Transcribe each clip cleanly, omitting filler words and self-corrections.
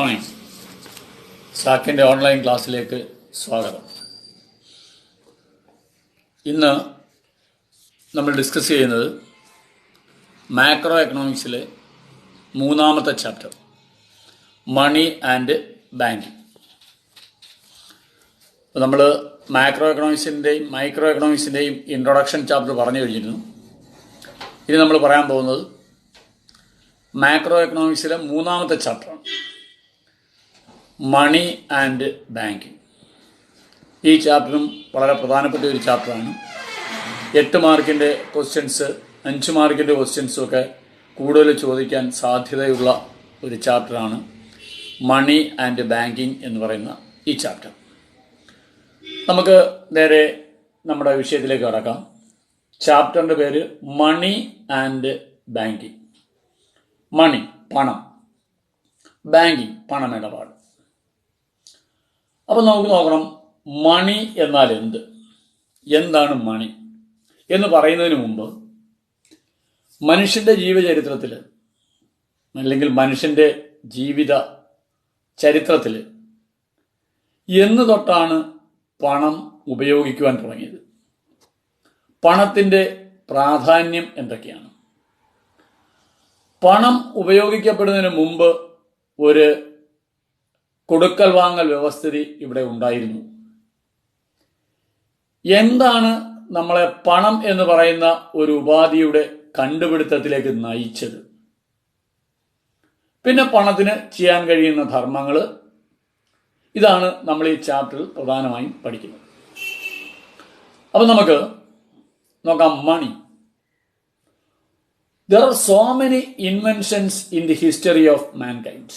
Good morning. സാക്കിൻ്റെ online ക്ലാസ്സിലേക്ക് സ്വാഗതം. ഇന്ന് നമ്മൾ ഡിസ്കസ് ചെയ്യുന്നത് മാക്രോ എക്കണോമിക്സിലെ മൂന്നാമത്തെ ചാപ്റ്റർ, മണി ആൻഡ് ബാങ്കിങ്. അപ്പോൾ നമ്മൾ മാക്രോ എക്കണോമിക്സിൻ്റെയും മൈക്രോ എക്കണോമിക്സിൻ്റെയും ഇൻട്രൊഡക്ഷൻ ചാപ്റ്റർ പറഞ്ഞു കഴിഞ്ഞിരുന്നു. ഇനി നമ്മൾ പറയാൻ പോകുന്നത് മാക്രോ എക്കണോമിക്സിലെ മൂന്നാമത്തെ ചാപ്റ്ററാണ്, മണി ആൻഡ് ബാങ്കിങ്. ഈ ചാപ്റ്ററും വളരെ പ്രധാനപ്പെട്ട ഒരു ചാപ്റ്ററാണ്. 8 മാർക്കിൻ്റെ ക്വസ്റ്റ്യൻസ്, 5 മാർക്കിൻ്റെ ക്വസ്റ്റ്യൻസും ഒക്കെ കൂടുതൽ ചോദിക്കാൻ സാധ്യതയുള്ള ഒരു ചാപ്റ്ററാണ് മണി ആൻഡ് ബാങ്കിങ് എന്ന് പറയുന്ന ഈ ചാപ്റ്റർ. നമുക്ക് നേരെ നമ്മുടെ വിഷയത്തിലേക്ക് കടക്കാം. ചാപ്റ്ററിൻ്റെ പേര് മണി ആൻഡ് ബാങ്കിങ്. മണി, പണം; ബാങ്കിങ്, പണമിടപാട്. അപ്പം നമുക്ക് നോക്കണം, മണി എന്നാൽ എന്താണ് മണി എന്ന് പറയുന്നതിന് മുമ്പ് മനുഷ്യൻ്റെ ജീവചരിത്രത്തിൽ അല്ലെങ്കിൽ മനുഷ്യൻ്റെ ജീവിത ചരിത്രത്തിൽ എന്ന് തൊട്ടാണ് പണം ഉപയോഗിക്കുവാൻ തുടങ്ങിയത്? പണത്തിൻ്റെ പ്രാധാന്യം എന്തൊക്കെയാണ്? പണം ഉപയോഗിക്കപ്പെടുന്നതിന് മുമ്പ് ഒരു കൊടുക്കൽ വാങ്ങൽ വ്യവസ്ഥിതി ഇവിടെ ഉണ്ടായിരുന്നു. എന്താണ് നമ്മളെ പണം എന്ന് പറയുന്ന ഒരു ഉപാധിയുടെ കണ്ടുപിടുത്തത്തിലേക്ക് നയിച്ചത്? പിന്നെ പണത്തിന് ചെയ്യാൻ കഴിയുന്ന ധർമ്മങ്ങൾ. ഇതാണ് നമ്മൾ ഈ ചാപ്റ്ററിൽ പ്രധാനമായും പഠിക്കുന്നത്. അപ്പം നമുക്ക് നോക്കാം, മണി. There are so many inventions in the history of mankind.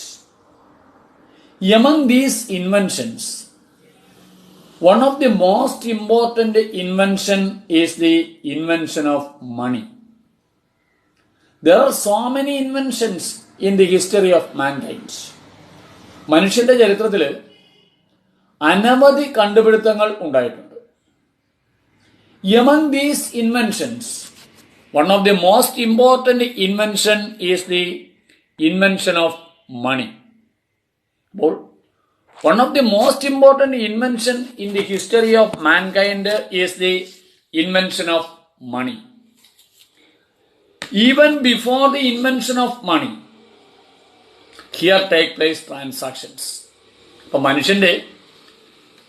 Among these inventions, one of the most important invention is the invention of money. There are so many inventions in the history of mankind. മനുഷ്യന്റെ ചരിത്രത്തിൽ അനവധി കണ്ടുപിടുത്തങ്ങൾ ഉണ്ടായിട്ടുണ്ട്. Among these inventions, one of the most important invention is the invention of money. One of the most important invention in the history of mankind is the invention of money. Even before the invention of money, here take place transactions. അപ്പോൾ മനുഷ്യന്റെ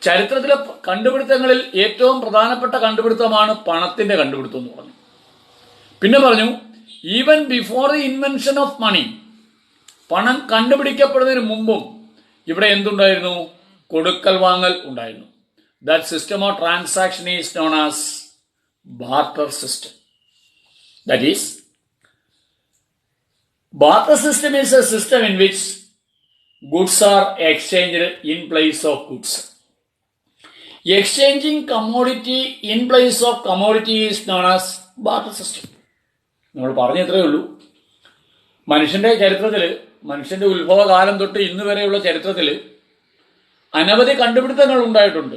ചരിത്രത്തിലെ കണ്ടുപിടുത്തങ്ങളിൽ ഏറ്റവും പ്രധാനപ്പെട്ട കണ്ടുപിടുത്തമാണ് പണത്തിന്റെ കണ്ടുപിടുത്തം എന്ന് പറഞ്ഞു. പിന്നെ പറഞ്ഞു, even before the invention of money, പണം കണ്ടുപിടിക്കപ്പെടുന്നതിന് മുമ്പും ഇവിടെ എന്തുണ്ടായിരുന്നു? കൊടുക്കൽ വാങ്ങൽ ഉണ്ടായിരുന്നു. That system of transaction is known as barter system. That is, barter system is a system in which goods are exchanged in place of goods. Exchanging commodity in place of commodity is known as barter system. നമ്മൾ പറഞ്ഞത്രേ ഉള്ളൂ, മനുഷ്യന്റെ ചരിത്രത്തിൽ, മനുഷ്യന്റെ ഉത്ഭവകാലം തൊട്ട് ഇന്ന് വരെയുള്ള ചരിത്രത്തിൽ അനവധി കണ്ടുപിടുത്തങ്ങൾ ഉണ്ടായിട്ടുണ്ട്.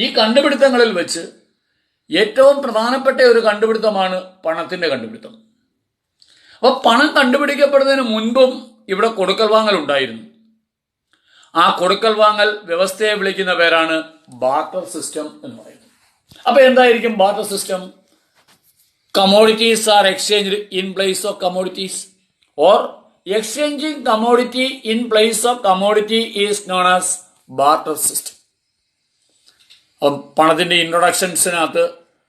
ഈ കണ്ടുപിടുത്തങ്ങളിൽ വെച്ച് ഏറ്റവും പ്രധാനപ്പെട്ട ഒരു കണ്ടുപിടുത്തമാണ് പണത്തിന്റെ കണ്ടുപിടുത്തം. അപ്പോൾ പണം കണ്ടുപിടിക്കപ്പെടുന്നതിന് മുൻപും ഇവിടെ കൊടുക്കൽ വാങ്ങൽ ഉണ്ടായിരുന്നു. ആ കൊടുക്കൽ വാങ്ങൽ വ്യവസ്ഥയെ വിളിക്കുന്ന പേരാണ് ബാർട്ടർ സിസ്റ്റം എന്ന് പറയുന്നത്. അപ്പൊ എന്തായിരിക്കും barter system? Commodities are exchanged in place of commodities, or exchanging commodity in place of commodity is known as barter system. അപ്പം പണത്തിന്റെ ഇൻട്രൊഡക്ഷൻസിനകത്ത്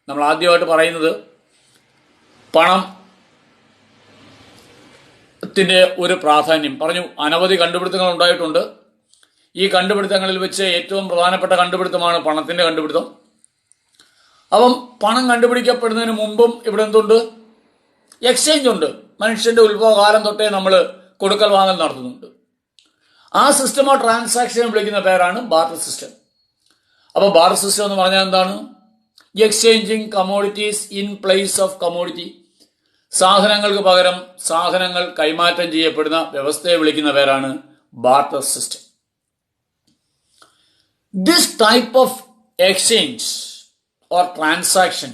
നമ്മൾ ആദ്യമായിട്ട് പറയുന്നത് പണത്തിന്റെ ഒരു പ്രാധാന്യം പറഞ്ഞു. അനവധി കണ്ടുപിടുത്തങ്ങൾ ഉണ്ടായിട്ടുണ്ട്. ഈ കണ്ടുപിടുത്തങ്ങളിൽ വെച്ച് ഏറ്റവും പ്രധാനപ്പെട്ട കണ്ടുപിടുത്തമാണ് പണത്തിന്റെ കണ്ടുപിടുത്തം. അപ്പം പണം കണ്ടുപിടിക്കപ്പെടുന്നതിന് മുമ്പും ഇവിടെ എന്തുണ്ട്? എക്സ്ചേഞ്ച് ഉണ്ട്. മനുഷ്യന്റെ ഉത്ഭവകാലം തൊട്ടേ നമ്മൾ കൊടുക്കൽ വാങ്ങൽ നടത്തുന്നുണ്ട്. ആ സിസ്റ്റം ഓഫ് ട്രാൻസാക്ഷൻ വിളിക്കുന്ന പേരാണ് ബാർട്ടർ സിസ്റ്റം. അപ്പോൾ ബാർട്ടർ സിസ്റ്റം എന്ന് പറഞ്ഞാൽ എന്താണ്? Exchanging commodities in place of commodity. സാധനങ്ങൾക്ക് പകരം സാധനങ്ങൾ കൈമാറ്റം ചെയ്യപ്പെടുന്ന വ്യവസ്ഥയെ വിളിക്കുന്ന പേരാണ് barter system. This type of exchange or transaction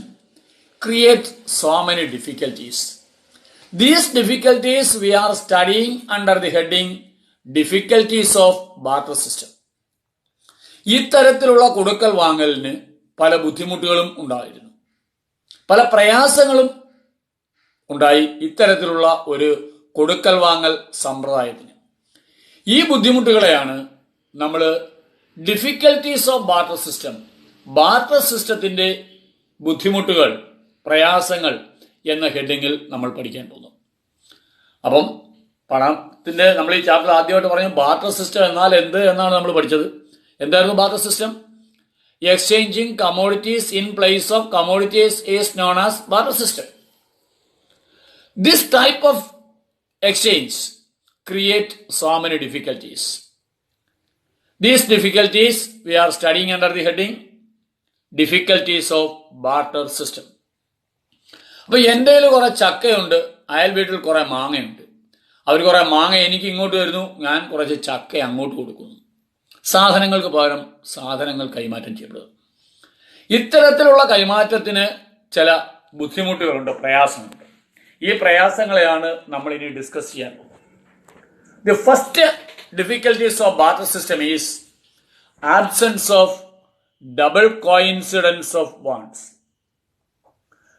create so many difficulties. These difficulties we are studying under the heading difficulties of barter system. ഇത്തരത്തിലുള്ള കൊടുക്കൽ വാങ്ങലിന് പല ബുദ്ധിമുട്ടുകളും ഉണ്ടായിരുന്നു, പല പ്രയാസങ്ങളും ഉണ്ടായി ഇത്തരത്തിലുള്ള ഒരു കൊടുക്കൽ വാങ്ങൽ സമ്പ്രദായത്തിന്. ഈ ബുദ്ധിമുട്ടുകളെയാണ് നമ്മൾ difficulties of barter system, barter സിസ്റ്റത്തിന്റെ ബുദ്ധിമുട്ടുകൾ, പ്രയാസങ്ങൾ എന്ന ഹെഡിങ്ങിൽ നമ്മൾ പഠിക്കാൻ പോകുന്നു. അപ്പം പണത്തിന്റെ നമ്മൾ ഈ ചാപ്റ്റർ ആദ്യമായിട്ട് പറഞ്ഞു ബാർട്ടർ സിസ്റ്റം എന്നാൽ എന്ത് എന്നാണ് നമ്മൾ പഠിച്ചത്. എന്തായിരുന്നു barter system? Exchanging commodities in place of commodities is known as barter system. This type of exchange create so many difficulties. These difficulties we are studying under the heading difficulties of barter system. അപ്പൊ എൻ്റെ കയ്യിൽ കുറെ ചക്കയുണ്ട്, അയൽ വീട്ടിൽ കുറെ മാങ്ങയുണ്ട്. അവർ കുറെ മാങ്ങ എനിക്ക് ഇങ്ങോട്ട് വരുന്നു, ഞാൻ കുറച്ച് ചക്ക അങ്ങോട്ട് കൊടുക്കുന്നു. സാധനങ്ങൾക്ക് പകരം സാധനങ്ങൾ കൈമാറ്റം ചെയ്യപ്പെടുക. ഇത്തരത്തിലുള്ള കൈമാറ്റത്തിന് ചില ബുദ്ധിമുട്ടുകളുണ്ട്, പ്രയാസമുണ്ട്. ഈ പ്രയാസങ്ങളെയാണ് നമ്മൾ ഇനി ഡിസ്കസ് ചെയ്യാൻ പോകുന്നത്. The first difficulties of barter system is absence of double coincidence of wants.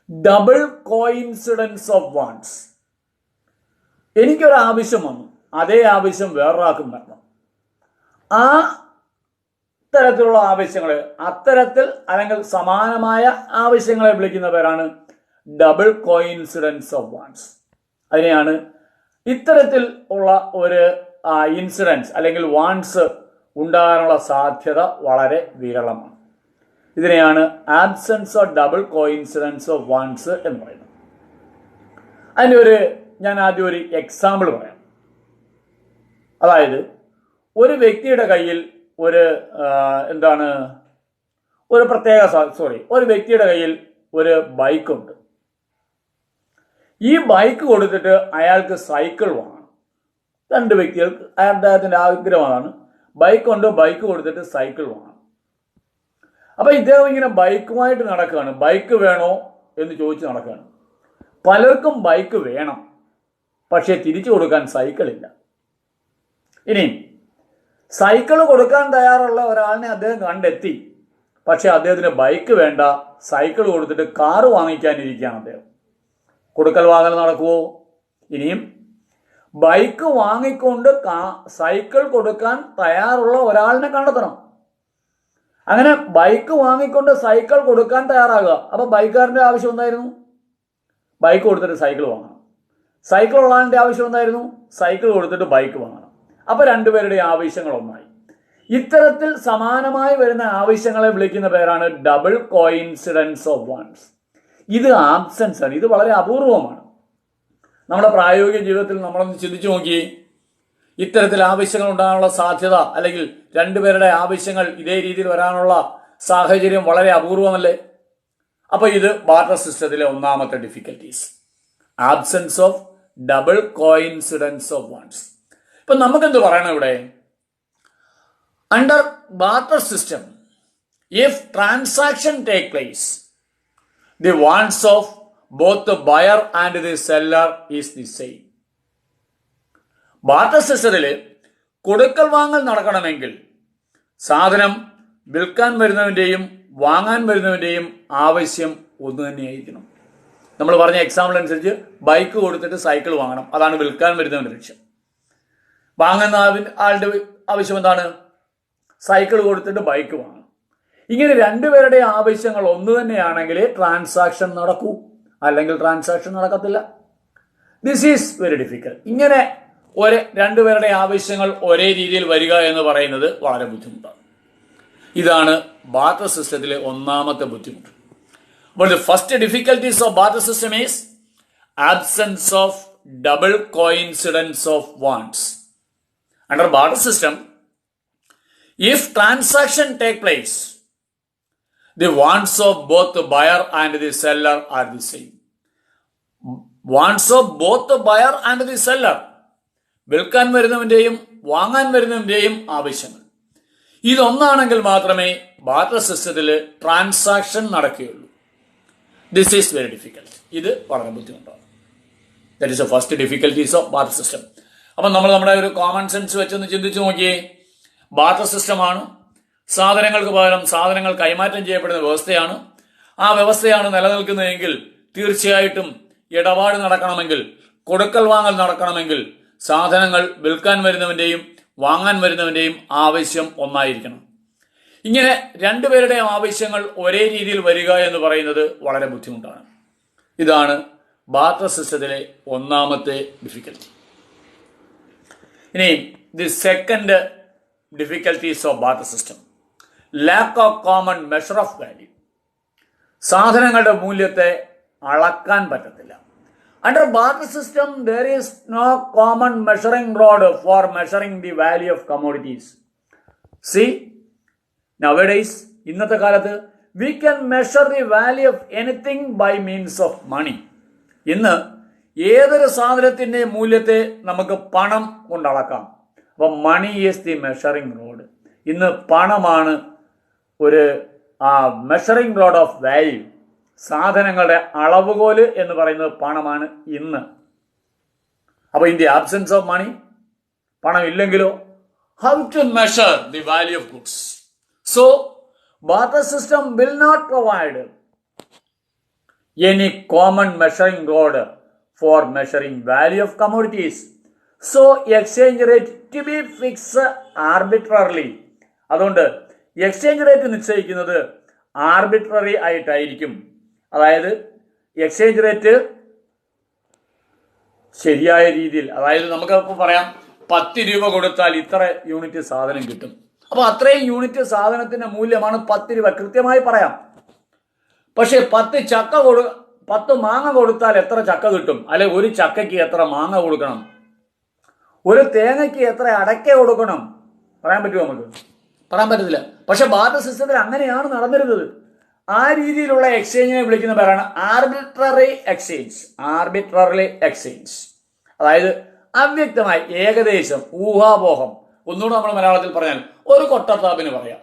Double coincidence of wants. എനിക്കൊരു ആവശ്യം വന്നു, അതേ ആവശ്യം വേറൊരാൾക്കും വരണം. ആ തരത്തിലുള്ള ആവശ്യങ്ങളെ, അത്തരത്തിൽ അല്ലെങ്കിൽ സമാനമായ ആവശ്യങ്ങളെ വിളിക്കുന്ന പേരാണ് ഡബിൾ കോയിൻസിഡൻസ് ഓഫ് വാണ്ട്സ്. അതിനെയാണ് ഇത്തരത്തിൽ ഉള്ള ഒരു ഇൻസിഡൻസ് അല്ലെങ്കിൽ വാണ്ട്സ് ഉണ്ടാകാനുള്ള സാധ്യത വളരെ വിരളമാണ്. ഇതിനെയാണ് absence of double coincidence of wants എന്ന് പറയുന്നത്. അതിൻ്റെ ഞാൻ ആദ്യം ഒരു എക്സാമ്പിൾ പറയാം. അതായത് ഒരു വ്യക്തിയുടെ കയ്യിൽ ഒരു വ്യക്തിയുടെ കയ്യിൽ ഒരു ബൈക്കുണ്ട്. ഈ ബൈക്ക് കൊടുത്തിട്ട് അയാൾക്ക് സൈക്കിൾ വാങ്ങണം. രണ്ട് വ്യക്തികൾക്ക് അദ്ദേഹത്തിന്റെ ആഗ്രഹമാണ്, ബൈക്കുണ്ട്, ബൈക്ക് കൊടുത്തിട്ട് സൈക്കിൾ വാങ്ങണം. അപ്പൊ ഇദ്ദേഹം ഇങ്ങനെ ബൈക്കുമായിട്ട് നടക്കുകയാണ്. ബൈക്ക് വേണോ എന്ന് ചോദിച്ച് നടക്കുകയാണ്. പലർക്കും ബൈക്ക് വേണം, പക്ഷെ തിരിച്ചു കൊടുക്കാൻ സൈക്കിളില്ല. ഇനി സൈക്കിൾ കൊടുക്കാൻ തയ്യാറുള്ള ഒരാളിനെ അദ്ദേഹം കണ്ടെത്തി. പക്ഷെ അദ്ദേഹത്തിന് ബൈക്ക് വേണ്ട, സൈക്കിൾ കൊടുത്തിട്ട് കാറ് വാങ്ങിക്കാനിരിക്കുകയാണ് അദ്ദേഹം. കൊടുക്കൽ വാങ്ങൽ നടക്കുമോ? ഇനിയും ബൈക്ക് വാങ്ങിക്കൊണ്ട് സൈക്കിൾ കൊടുക്കാൻ തയ്യാറുള്ള ഒരാളിനെ കണ്ടെത്തണം. അങ്ങനെ ബൈക്ക് വാങ്ങിക്കൊണ്ട് സൈക്കിൾ കൊടുക്കാൻ തയ്യാറാകുക. അപ്പൊ ബൈക്കുകാരന്റെ ആവശ്യം എന്തായിരുന്നു? ബൈക്ക് കൊടുത്തിട്ട് സൈക്കിൾ വാങ്ങണം. സൈക്കിൾ ഉള്ള ആളിന്റെ ആവശ്യം എന്തായിരുന്നു? സൈക്കിൾ കൊടുത്തിട്ട് ബൈക്ക് വാങ്ങണം. അപ്പൊ രണ്ടുപേരുടെ ആവശ്യങ്ങൾ ഒന്നായി. ഇത്തരത്തിൽ സമാനമായി വരുന്ന ആവശ്യങ്ങളെ വിളിക്കുന്ന പേരാണ് ഡബിൾ കോയിൻസിഡൻസ് ഓഫ് വാണ്ട്സ്. ഇത് ആബ്സെൻസ് ആണ്. ഇത് വളരെ അപൂർവമാണ്. നമ്മുടെ പ്രായോഗിക ജീവിതത്തിൽ നമ്മളൊന്ന് ചിന്തിച്ചു നോക്കി, ഇത്തരത്തിൽ ആവശ്യങ്ങൾ ഉണ്ടാകാനുള്ള സാധ്യത അല്ലെങ്കിൽ രണ്ടുപേരുടെ ആവശ്യങ്ങൾ ഇതേ രീതിയിൽ വരാനുള്ള സാഹചര്യം വളരെ അപൂർവമല്ലേ? അപ്പൊ ഇത് ബാർട്ടർ സിസ്റ്റത്തിലെ ഒന്നാമത്തെ difficulties, absence of double coincidence of wants. ഇപ്പൊ നമുക്കെന്ത് പറയണം ഇവിടെ? Under barter system, if transaction take place, the wants of both the buyer and the seller is the same. Barter സിസ്റ്റത്തിൽ കൊടുക്കൽ വാങ്ങൽ നടക്കണമെങ്കിൽ സാധനം വിൽക്കാൻ വരുന്നവന്റെയും വാങ്ങാൻ വരുന്നവന്റെയും ആവശ്യം ഒന്ന് തന്നെയായിരിക്കണം. നമ്മൾ പറഞ്ഞ എക്സാമ്പിൾ അനുസരിച്ച് ബൈക്ക് കൊടുത്തിട്ട് സൈക്കിൾ വാങ്ങണം, അതാണ് വിൽക്കാൻ വരുന്നവന്റെ ലക്ഷ്യം. വാങ്ങുന്ന ആളുടെ ആവശ്യം എന്താണ്? സൈക്കിൾ കൊടുത്തിട്ട് ബൈക്ക് വാങ്ങണം. ഇങ്ങനെ രണ്ടുപേരുടെ ആവശ്യങ്ങൾ ഒന്ന് തന്നെയാണെങ്കിൽ ട്രാൻസാക്ഷൻ നടക്കൂ, അല്ലെങ്കിൽ ട്രാൻസാക്ഷൻ നടക്കത്തില്ല. This is very difficult. ഇങ്ങനെ രണ്ടുപേരുടെ ആവശ്യങ്ങൾ ഒരേ രീതിയിൽ വരിക എന്ന് പറയുന്നത് വളരെ ബുദ്ധിമുട്ടാണ്. ഇതാണ് ബാർട്ടർ സിസ്റ്റത്തിലെ ഒന്നാമത്തെ ബുദ്ധിമുട്ട്. അപ്പോൾ the first difficulties of barter system is absence of double coincidence of wants. Under barter system, if transaction take place, the wants of both the buyer and the seller are the same. Wants of both the buyer and the seller, വിൽക്കാൻ വരുന്നവന്റെയും വാങ്ങാൻ വരുന്നവന്റെയും ആവശ്യങ്ങൾ ഇതൊന്നാണെങ്കിൽ മാത്രമേ barter സിസ്റ്റത്തിൽ transaction നടക്കുകയുള്ളൂ. This is very difficult. ഇത് വളരെ ബുദ്ധിമുട്ടാണ്. That is the first difficulties of barter system. അപ്പം നമ്മൾ നമ്മുടെ ഒരു കോമൺ സെൻസ് വെച്ചൊന്ന് ചിന്തിച്ചു നോക്കിയേ. ബാർട്ടർ സിസ്റ്റമാണ്. സാധനങ്ങൾക്ക് പകരം സാധനങ്ങൾ കൈമാറ്റം ചെയ്യപ്പെടുന്ന വ്യവസ്ഥയാണ്. ആ വ്യവസ്ഥയാണ് നിലനിൽക്കുന്നതെങ്കിൽ തീർച്ചയായിട്ടും ഇടപാട് നടക്കണമെങ്കിൽ, കൊടുക്കൽ വാങ്ങൽ നടക്കണമെങ്കിൽ സാധനങ്ങൾ വിൽക്കാൻ വരുന്നവന്റെയും വാങ്ങാൻ വരുന്നവന്റെയും ആവശ്യം ഒന്നായിരിക്കണം. ഇങ്ങനെ രണ്ടുപേരുടെയും ആവശ്യങ്ങൾ ഒരേ രീതിയിൽ വരിക എന്ന് പറയുന്നത് വളരെ ബുദ്ധിമുട്ടാണ്. ഇതാണ് ബാർട്ടർ സിസ്റ്റത്തിലെ ഒന്നാമത്തെ ഡിഫിക്കൽറ്റി. ഇനി the second difficulties of barter system, lack of common measure of value. സാധനങ്ങളുടെ മൂല്യത്തെ അളക്കാൻ പറ്റത്തില്ല. Under barter system there is no common measuring rod for measuring the value of commodities. See, nowadays, ഇന്നത്തെ കാലത്ത് we can measure the value of anything by means of money. ഇന്ന് ഏതൊരു സാധനത്തിന്റെ മൂല്യത്തെ നമുക്ക് പണം കൊണ്ട് അളക്കാം. അപ്പൊ money is the measuring rod. ഇന്ന് പണമാണ് ഒരു മെഷറിംഗ് റോഡ് ഓഫ് വാല്യൂ. സാധനങ്ങളുടെ അളവുകോല് എന്ന് പറയുന്നത് പണമാണ് ഇന്ന്. അപ്പൊ in the absence of money, പണം ഇല്ലെങ്കിലോ how to measure the value of goods? So barter system will not provide any common measuring rod for measuring value of commodities. So exchange rate to be fix arbitrarily. അതുകൊണ്ട് exchange rate നിശ്ചയിക്കുന്നത് arbitrary ആയിട്ടായിരിക്കും. അതായത് exchange rate ശരിയായ രീതിയിൽ, അതായത് നമുക്കിപ്പോൾ പറയാം 10 രൂപ കൊടുത്താൽ ഇത്ര യൂണിറ്റ് സാധനം കിട്ടും. അപ്പൊ അത്രയും യൂണിറ്റ് സാധനത്തിന്റെ മൂല്യമാണ് 10 രൂപ, കൃത്യമായി പറയാം. പക്ഷെ 10 മാങ്ങ കൊടുത്താൽ എത്ര ചക്ക കിട്ടും? അല്ലെ ഒരു ചക്കയ്ക്ക് എത്ര മാങ്ങ കൊടുക്കണം? ഒരു തേങ്ങയ്ക്ക് എത്ര അടയ്ക്ക കൊടുക്കണം? പറയാൻ പറ്റുമോ? നമുക്ക് പറയാൻ പറ്റത്തില്ല. പക്ഷെ ബാർട്ടർ സിസ്റ്റത്തിൽ അങ്ങനെയാണ് നടന്നിരുന്നത്. ആ രീതിയിലുള്ള എക്സ്ചേഞ്ചിനെ വിളിക്കുന്ന പേരാണ് ആർബിട്രറി എക്സ്ചേഞ്ച്. ആർബിട്രറി എക്സ്ചേഞ്ച് അതായത് അവ്യക്തമായി, ഏകദേശം, ഊഹാപോഹം. ഒന്നുകൂടെ നമ്മൾ മലയാളത്തിൽ പറഞ്ഞാൽ ഒരു കൊട്ടത്താപ്പിന് പറയാം,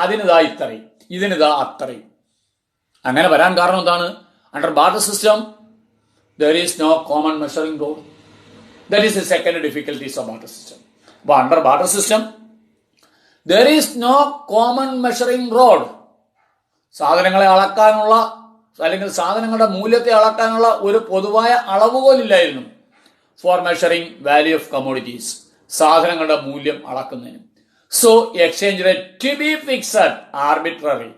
അതിനിതാ ഇത്രയും, ഇതിനിതാ അത്രയും. അങ്ങനെ വരാൻ കാരണം എന്താണ്? Under barter system there is no common measuring rod. That is the second difficulties of barter system. But under barter system there is no common measuring rod. സാധനങ്ങളെ അളക്കാനുള്ള അല്ലെങ്കിൽ സാധനങ്ങളുടെ മൂല്യത്തെ അളക്കാനുള്ള ഒരു പൊതുവായ അളവുകോലില്ലായിരുന്നു for measuring value of commodities, സാധനങ്ങളുടെ മൂല്യം അളക്കുന്നതിന്. So exchange rate to be fixed arbitrary.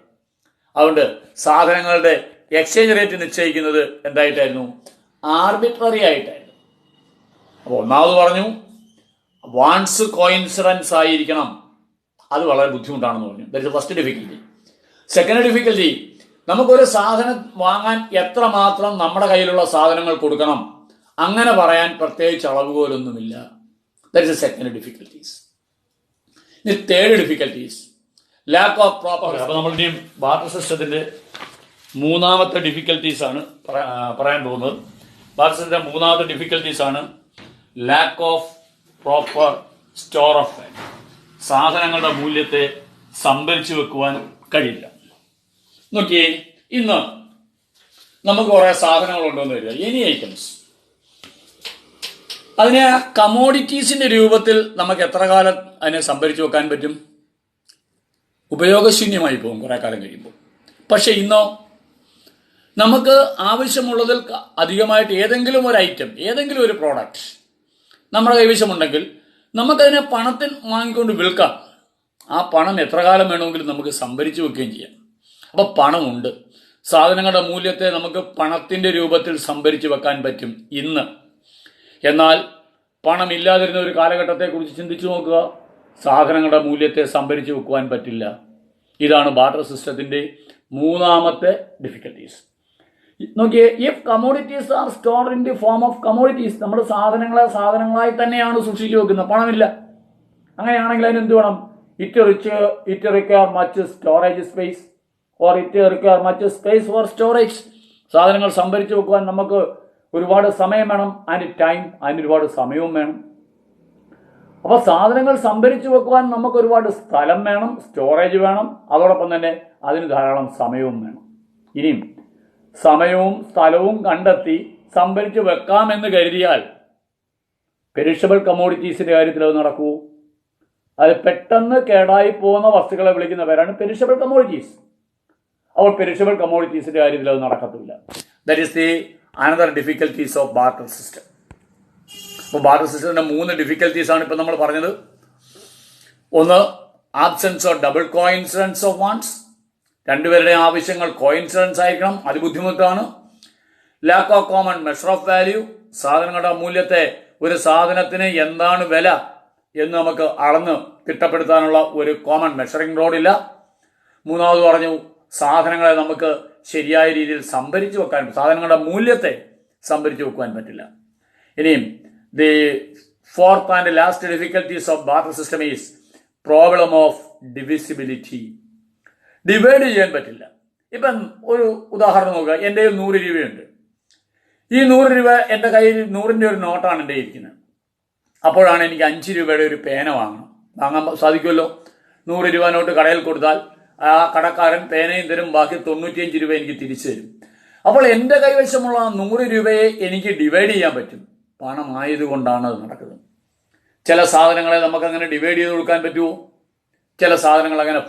അതുകൊണ്ട് സാധനങ്ങളുടെ എക്സ്ചേഞ്ച് റേറ്റ് നിശ്ചയിക്കുന്നത് എന്തായിട്ടായിരുന്നു? ആർബിട്രറി ആയിട്ടായിരുന്നു. അപ്പോൾ ഒന്നാമത് പറഞ്ഞു വാൺസ് കോയിൻസിഡൻസ് ആയിരിക്കണം. അത് വളരെ ബുദ്ധിമുട്ടാണെന്ന് പറഞ്ഞു. That is first difficulty. Second difficulty, നമുക്കൊരു സാധനം വാങ്ങാൻ എത്രമാത്രം നമ്മുടെ കയ്യിലുള്ള സാധനങ്ങൾ കൊടുക്കണം, അങ്ങനെ പറയാൻ പ്രത്യേകിച്ച് അളവുകോലൊന്നുമില്ല. That is second difficulties. ഇനി third difficulties, lack of proper. അപ്പൊ നമ്മളുടെയും ബാർട്ടർ സിസ്റ്റത്തിന്റെ മൂന്നാമത്തെ ഡിഫിക്കൽറ്റീസ് ആണ് പറയാൻ പോകുന്നത്. ബാർട്ടർ സിസ്റ്റത്തിന്റെ മൂന്നാമത്തെ ഡിഫിക്കൽറ്റീസ് ആണ് lakh of proper store of value. സാധനങ്ങളുടെ മൂല്യത്തെ സംഭരിച്ചു വെക്കുവാൻ കഴിയില്ല. നോക്കിയേ, ഇന്ന് നമുക്ക് കുറെ സാധനങ്ങൾ ഉണ്ടോന്ന് വരിക, എനി ഐറ്റംസ്. അതിനെ കമോഡിറ്റീസിന്റെ രൂപത്തിൽ നമുക്ക് എത്ര കാലം അതിനെ സംഭരിച്ചു വെക്കാൻ പറ്റും? ഉപയോഗശൂന്യമായി പോകും കുറെ കാലം കഴിയുമ്പോൾ. പക്ഷെ ഇന്നോ നമുക്ക് ആവശ്യമുള്ളതിൽ അധികമായിട്ട് ഏതെങ്കിലും ഒരു ഐറ്റം, ഏതെങ്കിലും ഒരു പ്രോഡക്റ്റ് നമ്മുടെ കൈവശമുണ്ടെങ്കിൽ നമുക്കതിനെ പണത്തിൽ വാങ്ങിക്കൊണ്ട് വിൽക്കാം. ആ പണം എത്ര കാലം വേണമെങ്കിലും നമുക്ക് സംഭരിച്ചു വെക്കുകയും ചെയ്യാം. അപ്പൊ പണമുണ്ട്. സാധനങ്ങളുടെ മൂല്യത്തെ നമുക്ക് പണത്തിന്റെ രൂപത്തിൽ സംഭരിച്ചു വെക്കാൻ പറ്റും ഇന്ന്. എന്നാൽ പണമില്ലാതിരുന്ന ഒരു കാലഘട്ടത്തെക്കുറിച്ച് ചിന്തിച്ചു നോക്കുക. സാധനങ്ങളുടെ മൂല്യത്തെ സംഭരിച്ചു വെക്കുവാൻ പറ്റില്ല. ഇതാണ് ബാർട്ടർ സിസ്റ്റത്തിന്റെ മൂന്നാമത്തെ ഡിഫിക്കൽറ്റീസ്. നോക്കിയേ, if commodities R stored in the form of commodities, നമ്മുടെ സാധനങ്ങളെ സാധനങ്ങളായി തന്നെയാണ് സൂക്ഷിച്ചു വെക്കുന്നത്, പണമില്ല. അങ്ങനെയാണെങ്കിൽ അതിന് എന്ത് വേണം? It require much storage space or it require much space four storage. സാധനങ്ങൾ സംഭരിച്ചു വെക്കുവാൻ നമുക്ക് ഒരുപാട് സമയം വേണം. ആൻഡ് ടൈം, അതിന് ഒരുപാട് സമയവും വേണം. അപ്പൊ സാധനങ്ങൾ സംഭരിച്ചു വെക്കുവാൻ നമുക്ക് ഒരുപാട് സ്ഥലം വേണം, സ്റ്റോറേജ് വേണം, അതോടൊപ്പം തന്നെ അതിന് ധാരാളം സമയവും വേണം. ഇനിയും സമയവും സ്ഥലവും കണ്ടെത്തി സംഭരിച്ചു വെക്കാമെന്ന് കരുതിയാൽ പെരിഷബിൾ കമ്മോഡിറ്റീസിൻ്റെ കാര്യത്തിൽ അത് നടക്കൂ? അത് പെട്ടെന്ന് കേടായി പോകുന്ന വസ്തുക്കളെ വിളിക്കുന്ന പേരാണ് പെരിഷബിൾ കമ്മോഡിറ്റീസ്. അപ്പോൾ പെരിഷബിൾ കമ്മോഡിറ്റീസിൻ്റെ കാര്യത്തിൽ അത് നടക്കത്തില്ല. That is the another difficulties of barter system. അപ്പോൾ ബാർട്ടർ സിസ്റ്റത്തിൻ്റെ 3 ഡിഫിക്കൽട്ടീസാണ് ഇപ്പം നമ്മൾ പറഞ്ഞത്. ഒന്ന്, absence of double coincidence of wants. രണ്ടുപേരുടെയും ആവശ്യങ്ങൾ കോയിൻസിഡൻസ് ആയിരിക്കണം, അത് ബുദ്ധിമുട്ടാണ്. Lack of common measure of value. സാധനങ്ങളുടെ മൂല്യത്തെ, ഒരു സാധനത്തിന് എന്താണ് വില എന്ന് നമുക്ക് അളന്ന് തിട്ടപ്പെടുത്താനുള്ള ഒരു കോമൺ മെഷറിംഗ് റോഡില്ല. മൂന്നാമത് പറഞ്ഞു, സാധനങ്ങളെ നമുക്ക് ശരിയായ രീതിയിൽ സംഭരിച്ചു വെക്കാൻ, സാധനങ്ങളുടെ മൂല്യത്തെ സംഭരിച്ചു വെക്കുവാൻ പറ്റില്ല. ഇനിയും the fourth and last difficulties of barter system is problem of divisibility. Divide ചെയ്യാൻ പറ്റില്ല. ഇപ്പം ഒരു ഉദാഹരണം നോക്കുക. എൻ്റെ കയ്യിൽ 100 രൂപയുണ്ട്. ഈ 100 രൂപ എൻ്റെ കയ്യിൽ 100ൻ്റെ ഒരു നോട്ടാണ് എൻ്റെ ഇരിക്കുന്നത്. അപ്പോഴാണ് എനിക്ക് 5 രൂപയുടെ ഒരു പേന വാങ്ങാൻ സാധിക്കുമല്ലോ. 100 രൂപ നോട്ട് കടയിൽ കൊടുത്താൽ ആ കടക്കാരൻ പേനയും തരും, ബാക്കി 95 രൂപ എനിക്ക് തിരിച്ചു തരും. അപ്പോൾ എൻ്റെ കൈവശമുള്ള 100 രൂപയെ എനിക്ക് ഡിവൈഡ് ചെയ്യാൻ പറ്റും. പണമായതുകൊണ്ടാണ് അത് നടക്കുന്നത്. ചില സാധനങ്ങളെ നമുക്കങ്ങനെ ഡിവൈഡ് ചെയ്ത് കൊടുക്കാൻ പറ്റുമോ? ചില സാധനങ്ങൾ അങ്ങനെ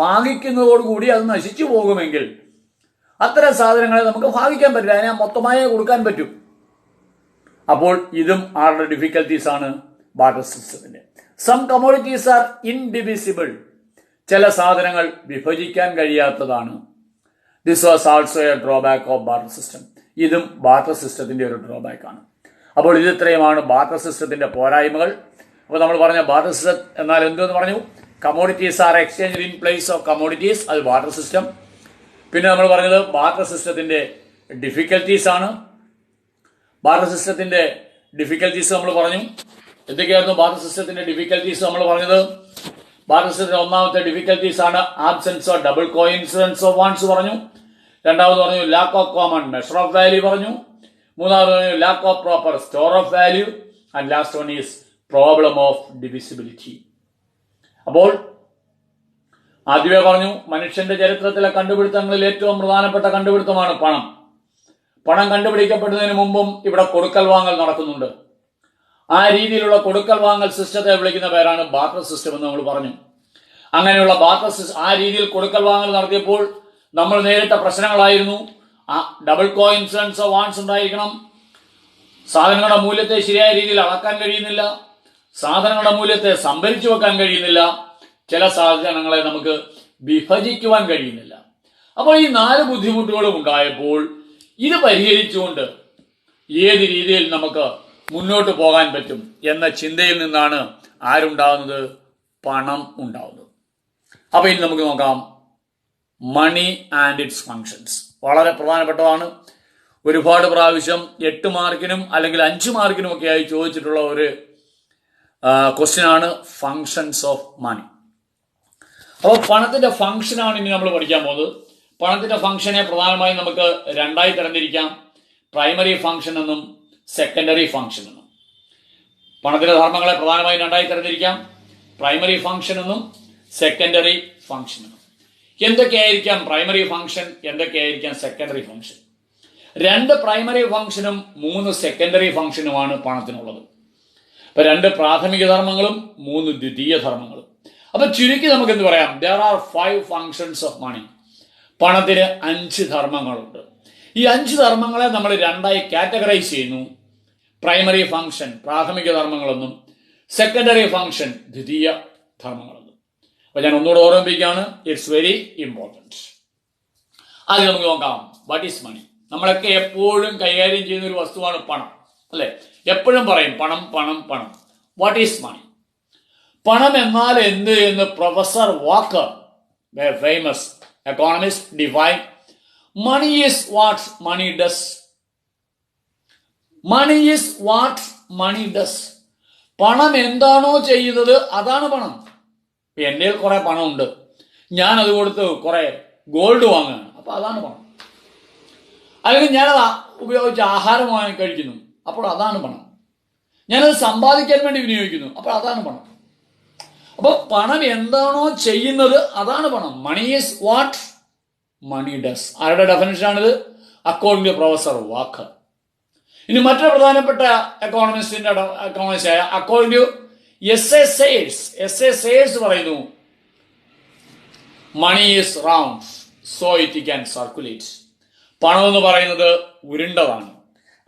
ഭാഗിക്കുന്നതോടുകൂടി അത് നശിച്ചു പോകുമെങ്കിൽ അത്തരം സാധനങ്ങളെ നമുക്ക് ഭാഗിക്കാൻ പറ്റില്ല, അതിനെ മൊത്തമായി കൊടുക്കാൻ പറ്റും. അപ്പോൾ ഇതും ആളുടെ ഡിഫിക്കൽട്ടീസ് ആണ് ബാർട്ടർ സിസ്റ്റത്തിന്റെ. Some commodities are indivisible. ചില സാധനങ്ങൾ വിഭജിക്കാൻ കഴിയാത്തതാണ്. This was also a drawback of barter system. ഇതും ബാർട്ടർ സിസ്റ്റത്തിന്റെ ഒരു ഡ്രോബാക്ക് ആണ്. അപ്പോൾ ഇത് ഇത്രയുമാണ് ബാർട്ടർ സിസ്റ്റത്തിന്റെ പോരായ്മകൾ. അപ്പോൾ നമ്മൾ പറഞ്ഞ ബാർട്ടർ സിസ്റ്റം എന്നാൽ എന്തെന്ന് പറഞ്ഞു? Commodities are exchange in place of commodities, അത് ബാർട്ടർ സിസ്റ്റം. പിന്നെ നമ്മൾ പറഞ്ഞത് ബാർട്ടർ സിസ്റ്റത്തിന്റെ ഡിഫിക്കൽട്ടീസ് ആണ്. ബാർട്ടർ സിസ്റ്റത്തിന്റെ ഡിഫിക്കൽട്ടീസ് നമ്മൾ പറഞ്ഞു. എന്തൊക്കെയായിരുന്നു ബാർട്ടർ സിസ്റ്റത്തിന്റെ ഡിഫിക്കൽട്ടീസ് നമ്മൾ പറഞ്ഞത്? ബാർട്ടർ സിസ്റ്റത്തിന്റെ ഒന്നാമത്തെ ഡിഫിക്കൽട്ടീസ് ആണ് absence of double coincidence of wants പറഞ്ഞു. രണ്ടാമത് പറഞ്ഞു lack of common measure of value പറഞ്ഞു. മൂന്നാമത് പറഞ്ഞു lakh of proper store of value. And last one is problem of divisibility. അപ്പോൾ ആദ്യമേ പറഞ്ഞു, മനുഷ്യന്റെ ചരിത്രത്തിലെ കണ്ടുപിടുത്തങ്ങളിൽ ഏറ്റവും പ്രധാനപ്പെട്ട കണ്ടുപിടുത്തമാണ് പണം. പണം കണ്ടുപിടിക്കപ്പെടുന്നതിന് മുമ്പും ഇവിടെ കൊടുക്കൽ വാങ്ങൽ നടക്കുന്നുണ്ട്. ആ രീതിയിലുള്ള കൊടുക്കൽ വാങ്ങൽ സിസ്റ്റത്തെ വിളിക്കുന്ന പേരാണ് ബാർട്ടർ സിസ്റ്റം എന്ന് നമ്മൾ പറഞ്ഞു. അങ്ങനെയുള്ള ബാർട്ടർ സിസ്റ്റം, ആ രീതിയിൽ കൊടുക്കൽ വാങ്ങൽ നടത്തിയപ്പോൾ നമ്മൾ നേരിട്ട പ്രശ്നങ്ങളായിരുന്നു. ഡബിൾ കോയിൻസിഡൻസ് ഓഫ് വാണ്ട്സ് ഉണ്ടായിരിക്കണം. സാധനങ്ങളുടെ മൂല്യത്തെ ശരിയായ രീതിയിൽ അളക്കാൻ കഴിയുന്നില്ല. സാധനങ്ങളുടെ മൂല്യത്തെ സംഭരിച്ചു വെക്കാൻ കഴിയുന്നില്ല. ചില സാധനങ്ങളെ നമുക്ക് വിഭജിക്കുവാൻ കഴിയുന്നില്ല. അപ്പോൾ ഈ 4 ബുദ്ധിമുട്ടുകളും ഉണ്ടായപ്പോൾ ഇത് പരിഹരിച്ചുകൊണ്ട് ഏത് രീതിയിൽ നമുക്ക് മുന്നോട്ട് പോകാൻ പറ്റും എന്ന ചിന്തയിൽ നിന്നാണ് ആരുണ്ടാകുന്നത്? പണം ഉണ്ടാകുന്നത്. അപ്പോൾ ഇനി നമുക്ക് നോക്കാം മണി ആൻഡ് ഇറ്റ്സ് ഫങ്ഷൻസ്. വളരെ പ്രധാനപ്പെട്ടതാണ്. ഒരുപാട് പ്രാവശ്യം 8 മാർക്കിനും അല്ലെങ്കിൽ 5 മാർക്കിനും ഒക്കെ ആയി ചോദിച്ചിട്ടുള്ള ഒരു ക്വസ്റ്റ്യൻ ആണ് ഫങ്ഷൻസ് ഓഫ് മണി. അപ്പോൾ പണത്തിന്റെ ഫംഗ്ഷനാണ് ഇനി നമ്മൾ പഠിക്കാൻ പോകുന്നത്. പണത്തിന്റെ ഫംഗ്ഷനെ പ്രധാനമായും നമുക്ക് 2ആയി തരംതിരിക്കാം. പ്രൈമറി ഫംഗ്ഷൻ എന്നും സെക്കൻഡറി ഫംഗ്ഷൻ എന്നും. പണത്തിന്റെ ധർമ്മങ്ങളെ പ്രധാനമായും 2ആയി തരംതിരിക്കാം. പ്രൈമറി ഫംഗ്ഷൻ എന്നും സെക്കൻഡറി ഫംഗ്ഷൻ എന്നും. എന്തൊക്കെയായിരിക്കാം പ്രൈമറി ഫംഗ്ഷൻ, എന്തൊക്കെയായിരിക്കാം സെക്കൻഡറി ഫംഗ്ഷൻ? 2 പ്രൈമറി ഫംഗ്ഷനും 3 സെക്കൻഡറി ഫംഗ്ഷനുമാണ് പണത്തിനുള്ളത്. അപ്പൊ 2 പ്രാഥമിക ധർമ്മങ്ങളും 3 ദ്വിതീയ ധർമ്മങ്ങളും. അപ്പൊ ചുരുക്കി നമുക്ക് എന്ത് പറയാം? there are 5 functions of money. പണത്തിന് 5 ധർമ്മങ്ങളുണ്ട്. ഈ 5 ധർമ്മങ്ങളെ നമ്മൾ 2ആയി കാറ്റഗറൈസ് ചെയ്യുന്നു. പ്രൈമറി ഫംഗ്ഷൻ പ്രാഥമിക ധർമ്മങ്ങളെന്നും സെക്കൻഡറി ഫംഗ്ഷൻ ദ്വിതീയ ധർമ്മങ്ങളെന്നും. അപ്പൊ ഞാൻ ഒന്നുകൂടെ ഓർമ്മിപ്പിക്കുകയാണ്, ഇറ്റ്സ് വെരി ഇമ്പോർട്ടൻറ്റ്. ആദ്യം നമുക്ക് നോക്കാം, വാട്ട് ഈസ് മണി. നമ്മളൊക്കെ എപ്പോഴും കൈകാര്യം ചെയ്യുന്ന ഒരു വസ്തുവാണ് പണം, അല്ലെ? എപ്പോഴും പറയും പണം പണം പണം. What is money? പണം എന്നാൽ എന്ത് എന്ന് professor Walker, famous economist, define. Money is what money does. Money is what money does. പണം എന്താണോ ചെയ്യുന്നത് അതാണ് പണം. എൻ്റെ കുറെ പണമുണ്ട്, ഞാൻ അത് കൊടുത്ത് കുറെ ഗോൾഡ് വാങ്ങുകയാണ്, അപ്പൊ അതാണ് പണം. അല്ലെങ്കിൽ ഞാനത് ഉപയോഗിച്ച് ആഹാരം വാങ്ങി കഴിക്കുന്നു, അപ്പോൾ അതാണ് പണം. ഞാനത് സമ്പാദിക്കാൻ വേണ്ടി വിനിയോഗിക്കുന്നു, അപ്പോൾ അതാണ് പണം. അപ്പോൾ പണം എന്താണോ ചെയ്യുന്നത് അതാണ് പണം. Money is what money does. ആരുടെ ഡെഫിനിഷൻ ആണിത്? According to professor Walker. ഇനി മറ്റൊരു പ്രധാനപ്പെട്ട എക്കോണമിസ്റ്റായ അക്കോർഡിംഗ് ടു എസ് പറയുന്നു money is round so it can circulate. പണം എന്ന് പറയുന്നത് ഉരുണ്ടതാണ്,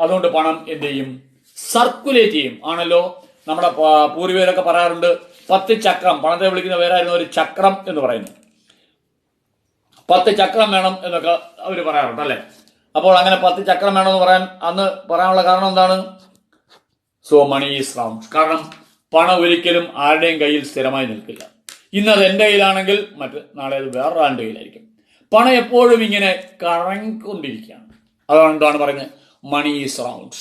അതുകൊണ്ട് പണം എന്ത് ചെയ്യും? സർക്കുലേറ്റ് ചെയ്യും. ആണല്ലോ, നമ്മുടെ പൂർവികരൊക്കെ പറയാറുണ്ട് 10 ചക്രം. പണത്തെ വിളിക്കുന്ന പേരായിരുന്നു ഒരു ചക്രം എന്ന് പറയുന്നു. 10 ചക്രം വേണം എന്നൊക്കെ അവർ പറയാറുണ്ട് അല്ലെ. അപ്പോൾ അങ്ങനെ 10 ചക്രം വേണമെന്ന് പറയാൻ അന്ന് പറയാനുള്ള കാരണം എന്താണ്? So money is round. കാരണം പണം ഒരിക്കലും ആരുടെയും കയ്യിൽ സ്ഥിരമായി നിൽക്കില്ല. ഇന്നത് എന്റെ കയ്യിലാണെങ്കിൽ നാളെ അത് വേറൊരാളുടെ കയ്യിലായിരിക്കും. പണം എപ്പോഴും ഇങ്ങനെ കറങ്ങിക്കൊണ്ടിരിക്കുകയാണ്. അതാണ് എന്താണ് പറയുന്നത്? Money is round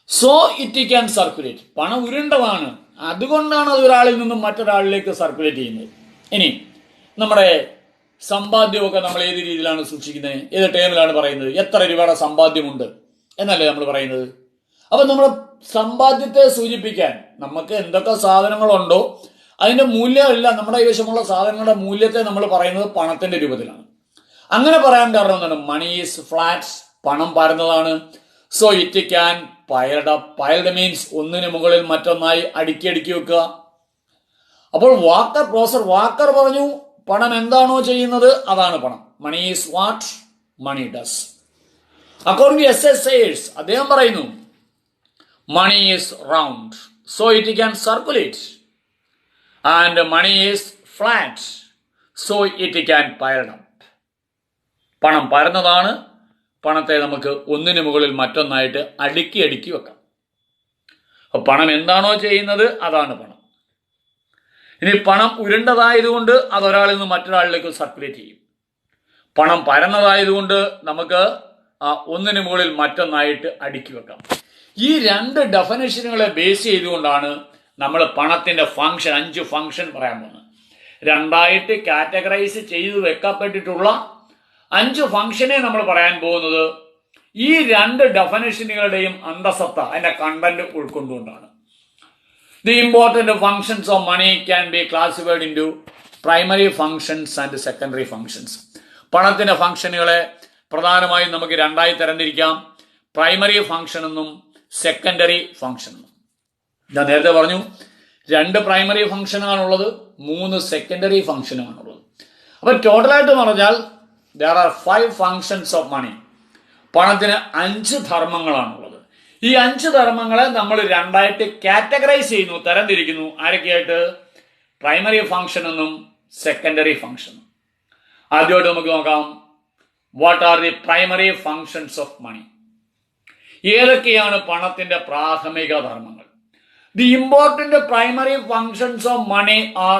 so it can circulate. പണം ഉരുണ്ടതാണ്, അതുകൊണ്ടാണ് അത് ഒരാളിൽ നിന്നും മറ്റൊരാളിലേക്ക് സർക്കുലേറ്റ് ചെയ്യുന്നത്. ഇനി നമ്മുടെ സമ്പാദ്യമൊക്കെ നമ്മൾ ഏത് രീതിയിലാണ് സൂക്ഷിക്കുന്നത്? ഏത് ടൈമിലാണ് പറയുന്നത്? എത്ര രൂപയുടെ സമ്പാദ്യമുണ്ട് എന്നല്ലേ നമ്മൾ പറയുന്നത്. അപ്പൊ നമ്മുടെ സമ്പാദ്യത്തെ സൂചിപ്പിക്കാൻ നമുക്ക് എന്തൊക്കെ സാധനങ്ങളുണ്ടോ അതിന്റെ മൂല്യമല്ല, നമ്മുടെ കൈവശമുള്ള സാധനങ്ങളുടെ മൂല്യത്തെ നമ്മൾ പറയുന്നത് പണത്തിന്റെ രൂപത്തിലാണ്. അങ്ങനെ പറയാൻ കാരണം എന്താണ്? Money is flat. പണം പരന്നതാണ്. So it can piled up. Piled means ഒന്നിന് മുകളിൽ മറ്റൊന്നായി അടുക്കി വെക്കുക. അപ്പോൾ പ്രൊഫസർ വാക്കർ പറഞ്ഞു പണം എന്താണോ ചെയ്യുന്നത് അതാണ് പണം. Money is what money does. According to എസ് അദ്ദേഹം പറയുന്നു money is round so it can circulate and money is flat so it can piled up. പണം പരന്നതാണ്, പണത്തെ നമുക്ക് ഒന്നിന് മുകളിൽ മറ്റൊന്നായിട്ട് അടുക്കി വെക്കാം. അപ്പൊ പണം എന്താണോ ചെയ്യുന്നത് അതാണ് പണം. ഇനി പണം ഉരുണ്ടതായതുകൊണ്ട് അത് ഒരാളിൽ നിന്ന് മറ്റൊരാളിലേക്ക് സർക്കുലേറ്റ് ചെയ്യും. പണം പരന്നതായതുകൊണ്ട് നമുക്ക് ഒന്നിന് മുകളിൽ മറ്റൊന്നായിട്ട് അടുക്കി വെക്കാം. ഈ 2 ഡെഫിനിഷനുകളെ ബേസ് ചെയ്തുകൊണ്ടാണ് നമ്മൾ പണത്തിന്റെ ഫംഗ്ഷൻ 5 ഫംഗ്ഷൻ പറയാൻ പോകുന്നത്. 2ആയിട്ട് കാറ്റഗറൈസ് ചെയ്തു വെക്കപ്പെട്ടിട്ടുള്ള 5 ഫംഗ്ഷനെ നമ്മൾ പറയാൻ പോകുന്നത് ഈ 2 ഡെഫിനിഷനുകളുടെയും അന്തസത്ത, അതിന്റെ content ഉൾക്കൊണ്ടുകൊണ്ടാണ്. The important functions of money can be classified into primary functions and secondary functions. പണത്തിന്റെ ഫംഗ്ഷനുകളെ പ്രധാനമായും നമുക്ക് 2ആയി തരംതിരിക്കാം. പ്രൈമറി ഫംഗ്ഷൻ എന്നും സെക്കൻഡറി ഫംഗ്ഷൻ എന്നും. ഞാൻ നേരത്തെ പറഞ്ഞു 2 പ്രൈമറി ഫംഗ്ഷനാണുള്ളത്, 3 സെക്കൻഡറി ഫംഗ്ഷനുമാണുള്ളത്. അപ്പൊ ടോട്ടലായിട്ട് പറഞ്ഞാൽ there are 5 functions of money. പണത്തിന് 5 ധർമ്മങ്ങളാണുള്ളത്. ഈ 5 ധർമ്മങ്ങളെ നമ്മൾ 2ആയിട്ട് കാറ്റഗറൈസ് ചെയ്യുന്നു, തരംതിരിക്കുന്നു. ആരൊക്കെയായിട്ട്? പ്രൈമറി ഫംഗ്ഷൻ എന്നും സെക്കൻഡറി ഫംഗ്ഷൻ. ആദ്യമായിട്ട് നമുക്ക് നോക്കാം, what are the primary functions of money. ഏതൊക്കെയാണ് പണത്തിന്റെ പ്രാഥമിക ധർമ്മങ്ങൾ? The important primary functions of money are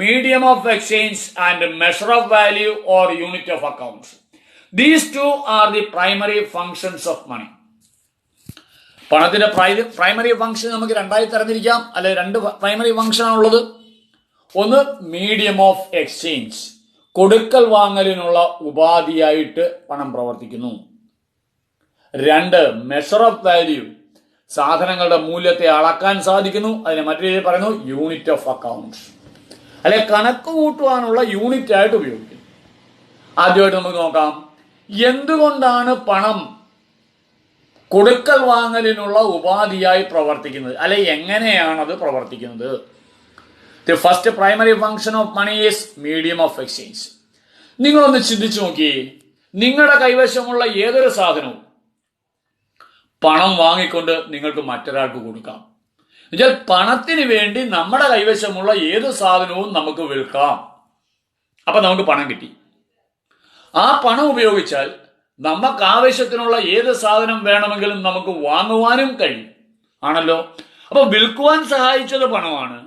medium of exchange and measure of value or unit of accounts. These 2 are the primary functions of money. പണത്തിന്റെ primary function നമുക്ക് 2ആയി തരംതിരിക്കാം, അല്ലെ 2 primary function ആണുള്ളത്. ഒന്ന് മീഡിയം ഓഫ് എക്സ്ചേഞ്ച്, കൊടുക്കൽ വാങ്ങലിനുള്ള ഉപാധിയായിട്ട് പണം പ്രവർത്തിക്കുന്നു. 2 മെഷർ ഓഫ് വാല്യൂ, സാധനങ്ങളുടെ മൂല്യത്തെ അളക്കാൻ സാധിക്കുന്നു. അതിനെ മറ്റൊരു രീതിയിൽ പറയുന്നു യൂണിറ്റ് ഓഫ് അക്കൗണ്ട്സ്, അല്ലെ കണക്ക് കൂട്ടുവാനുള്ള യൂണിറ്റ് ആയിട്ട് ഉപയോഗിക്കുന്നു. ആദ്യമായിട്ട് നമുക്ക് നോക്കാം, എന്തുകൊണ്ടാണ് പണം കൊടുക്കൽ വാങ്ങലിനുള്ള ഉപാധിയായി പ്രവർത്തിക്കുന്നത്, അല്ലെ എങ്ങനെയാണത് പ്രവർത്തിക്കുന്നത്? The first primary function of money is medium of exchange. നിങ്ങളൊന്ന് ചിന്തിച്ചു നോക്കിയേ, നിങ്ങളുടെ കൈവശമുള്ള ഏതൊരു സാധനവും പണം വാങ്ങിക്കൊണ്ട് നിങ്ങൾക്ക് മറ്റൊരാൾക്ക് കൊടുക്കാം. എന്നുവെച്ചാൽ പണത്തിന് വേണ്ടി നമ്മുടെ കൈവശമുള്ള ഏത് സാധനവും നമുക്ക് വിൽക്കാം. അപ്പൊ നമുക്ക് പണം കിട്ടി. ആ പണം ഉപയോഗിച്ചാൽ നമുക്ക് ആവശ്യത്തിനുള്ള ഏത് സാധനം വേണമെങ്കിലും നമുക്ക് വാങ്ങുവാനും കഴിയും. ആണല്ലോ. അപ്പൊ വിൽക്കുവാൻ സഹായിച്ചത് പണമാണ്,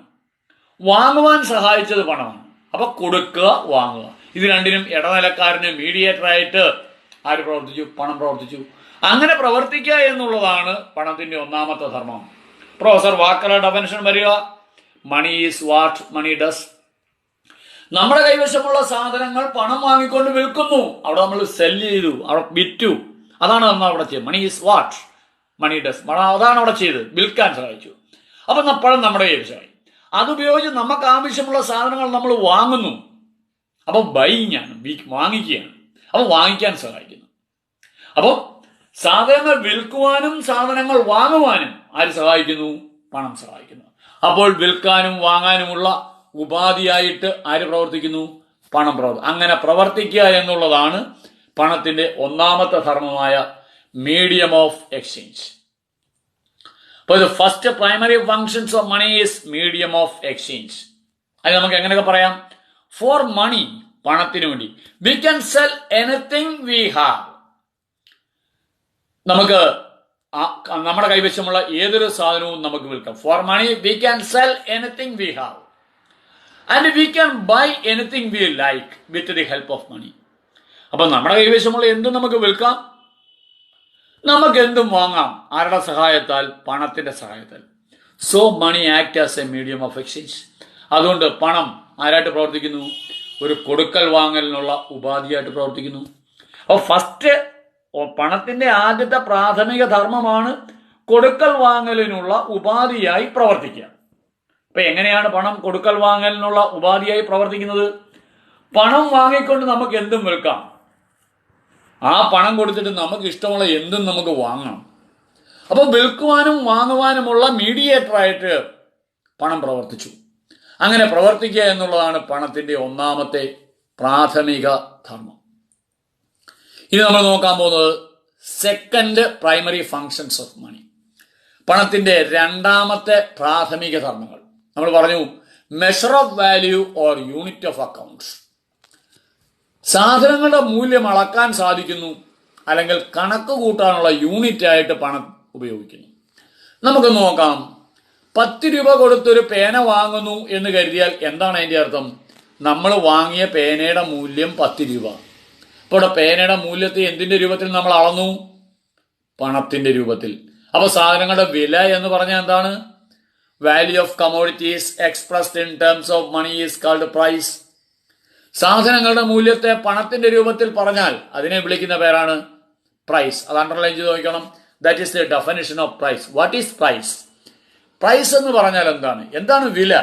വാങ്ങുവാൻ സഹായിച്ചത് പണമാണ്. അപ്പൊ കൊടുക്കുക, വാങ്ങുക, ഇത് രണ്ടിനും ഇടനിലക്കാരന് മീഡിയേറ്ററായിട്ട് ആര് പ്രവർത്തിച്ചു? പണം പ്രവർത്തിച്ചു. അങ്ങനെ പ്രവർത്തിക്കുക എന്നുള്ളതാണ് പണത്തിന്റെ ഒന്നാമത്തെ ധർമ്മം. പ്രൊഫസർ വാക്കറുടെ ഡെഫിനിഷൻ വരിക, money is what money does. നമ്മുടെ കൈവശമുള്ള സാധനങ്ങൾ പണം വാങ്ങിക്കൊണ്ട് വിൽക്കുന്നു. അവിടെ നമ്മൾ സെല്ല് ചെയ്തു, അവിടെ വിറ്റു. അതാണ് നമ്മൾ അവിടെ ചെയ്തത്. Money is what money does. അതാണ് അവിടെ ചെയ്തത്, വിൽക്കാൻ സഹായിച്ചു. അപ്പൊ പണം നമ്മുടെ കൈവശമായി. അതുപയോഗിച്ച് നമുക്ക് ആവശ്യമുള്ള സാധനങ്ങൾ നമ്മൾ വാങ്ങുന്നു. അപ്പൊ ബൈയിങ് ആണ്, വാങ്ങിക്കുകയാണ്. അപ്പൊ വാങ്ങിക്കാൻ സഹായിക്കുന്നു. അപ്പോൾ സാധനങ്ങൾ വിൽക്കുവാനും സാധനങ്ങൾ വാങ്ങുവാനും ആര് സഹായിക്കുന്നു? പണം സഹായിക്കുന്നു. അപ്പോൾ വിൽക്കാനും വാങ്ങാനുമുള്ള ഉപാധിയായിട്ട് ആര് പ്രവർത്തിക്കുന്നു? പണം പ്രവർത്തിക്കുന്നു. അങ്ങനെ പ്രവർത്തിക്കുക എന്നുള്ളതാണ് പണത്തിന്റെ ഒന്നാമത്തെ ധർമ്മമായ മീഡിയം ഓഫ് എക്സ്ചേഞ്ച്. അപ്പോൾ the first primary functions of money is medium of exchange. അത് നമുക്ക് എങ്ങനെയൊക്കെ പറയാം? ഫോർ മണി, പണത്തിന് വേണ്ടി, we can sell anything we have. നമുക്ക് നമ്മുടെ കൈവശമുള്ള ഏതൊരു സാധനവും നമുക്ക് വിൽക്കാം. For money we can sell anything we have and we can buy anything we like with the help of money. അപ്പൊ നമ്മുടെ കൈവശമുള്ള എന്തും നമുക്ക് വിൽക്കാം, നമുക്ക് എന്തും വാങ്ങാം. ആരുടെ സഹായത്താൽ? പണത്തിന്റെ സഹായത്താൽ. So money act as a medium of exchange. അതുകൊണ്ട് പണം ആരായിട്ട് പ്രവർത്തിക്കുന്നു? ഒരു കൊടുക്കൽ വാങ്ങലിനുള്ള ഉപാധിയായിട്ട് പ്രവർത്തിക്കുന്നു. അപ്പോൾ ഫസ്റ്റ് പണത്തിന്റെ ആദ്യത്തെ പ്രാഥമിക ധർമ്മമാണ് കൊടുക്കൽ വാങ്ങലിനുള്ള ഉപാധിയായി പ്രവർത്തിക്കുക. അപ്പൊ എങ്ങനെയാണ് പണം കൊടുക്കൽ വാങ്ങലിനുള്ള ഉപാധിയായി പ്രവർത്തിക്കുന്നത്? പണം വാങ്ങിക്കൊണ്ട് നമുക്ക് എന്തും വിൽക്കാം. ആ പണം കൊടുത്തിട്ട് നമുക്ക് ഇഷ്ടമുള്ള എന്തും നമുക്ക് വാങ്ങാം. അപ്പൊ വിൽക്കുവാനും വാങ്ങുവാനുമുള്ള മീഡിയേറ്ററായിട്ട് പണം പ്രവർത്തിച്ചു. അങ്ങനെ പ്രവർത്തിക്കുക എന്നുള്ളതാണ് പണത്തിന്റെ ഒന്നാമത്തെ പ്രാഥമിക ധർമ്മം. ഇനി നമ്മൾ നോക്കാൻ പോകുന്നത് second primary functions of money, പണത്തിന്റെ രണ്ടാമത്തെ പ്രാഥമിക ധർമ്മങ്ങൾ. നമ്മൾ പറഞ്ഞു measure of value or unit of accounts. സാധനങ്ങളുടെ മൂല്യം അളക്കാൻ സാധിക്കുന്നു, അല്ലെങ്കിൽ കണക്ക് കൂട്ടാനുള്ള യൂണിറ്റ് ആയിട്ട് പണം ഉപയോഗിക്കുന്നു. നമുക്ക് നോക്കാം. 10 രൂപ കൊടുത്തൊരു പേന വാങ്ങുന്നു എന്ന് കരുതിയാൽ എന്താണ് അതിന്റെ അർത്ഥം? നമ്മൾ വാങ്ങിയ പേനയുടെ മൂല്യം 10 രൂപ. ഇപ്പോൾ ഇവിടെ പേനയുടെ മൂല്യത്തെ എന്തിന്റെ രൂപത്തിൽ നമ്മൾ അളന്നു? പണത്തിന്റെ രൂപത്തിൽ. അപ്പൊ സാധനങ്ങളുടെ വില എന്ന് പറഞ്ഞാൽ എന്താണ്? Value of commodities expressed in terms of money is called price. സാധനങ്ങളുടെ മൂല്യത്തെ പണത്തിന്റെ രൂപത്തിൽ പറഞ്ഞാൽ അതിനെ വിളിക്കുന്ന പേരാണ് പ്രൈസ്. അത് അണ്ടർലൈൻ ചെയ്ത് നോക്കണം. That is the definition of price. What is price? Price എന്ന് പറഞ്ഞാൽ എന്താണ് വില?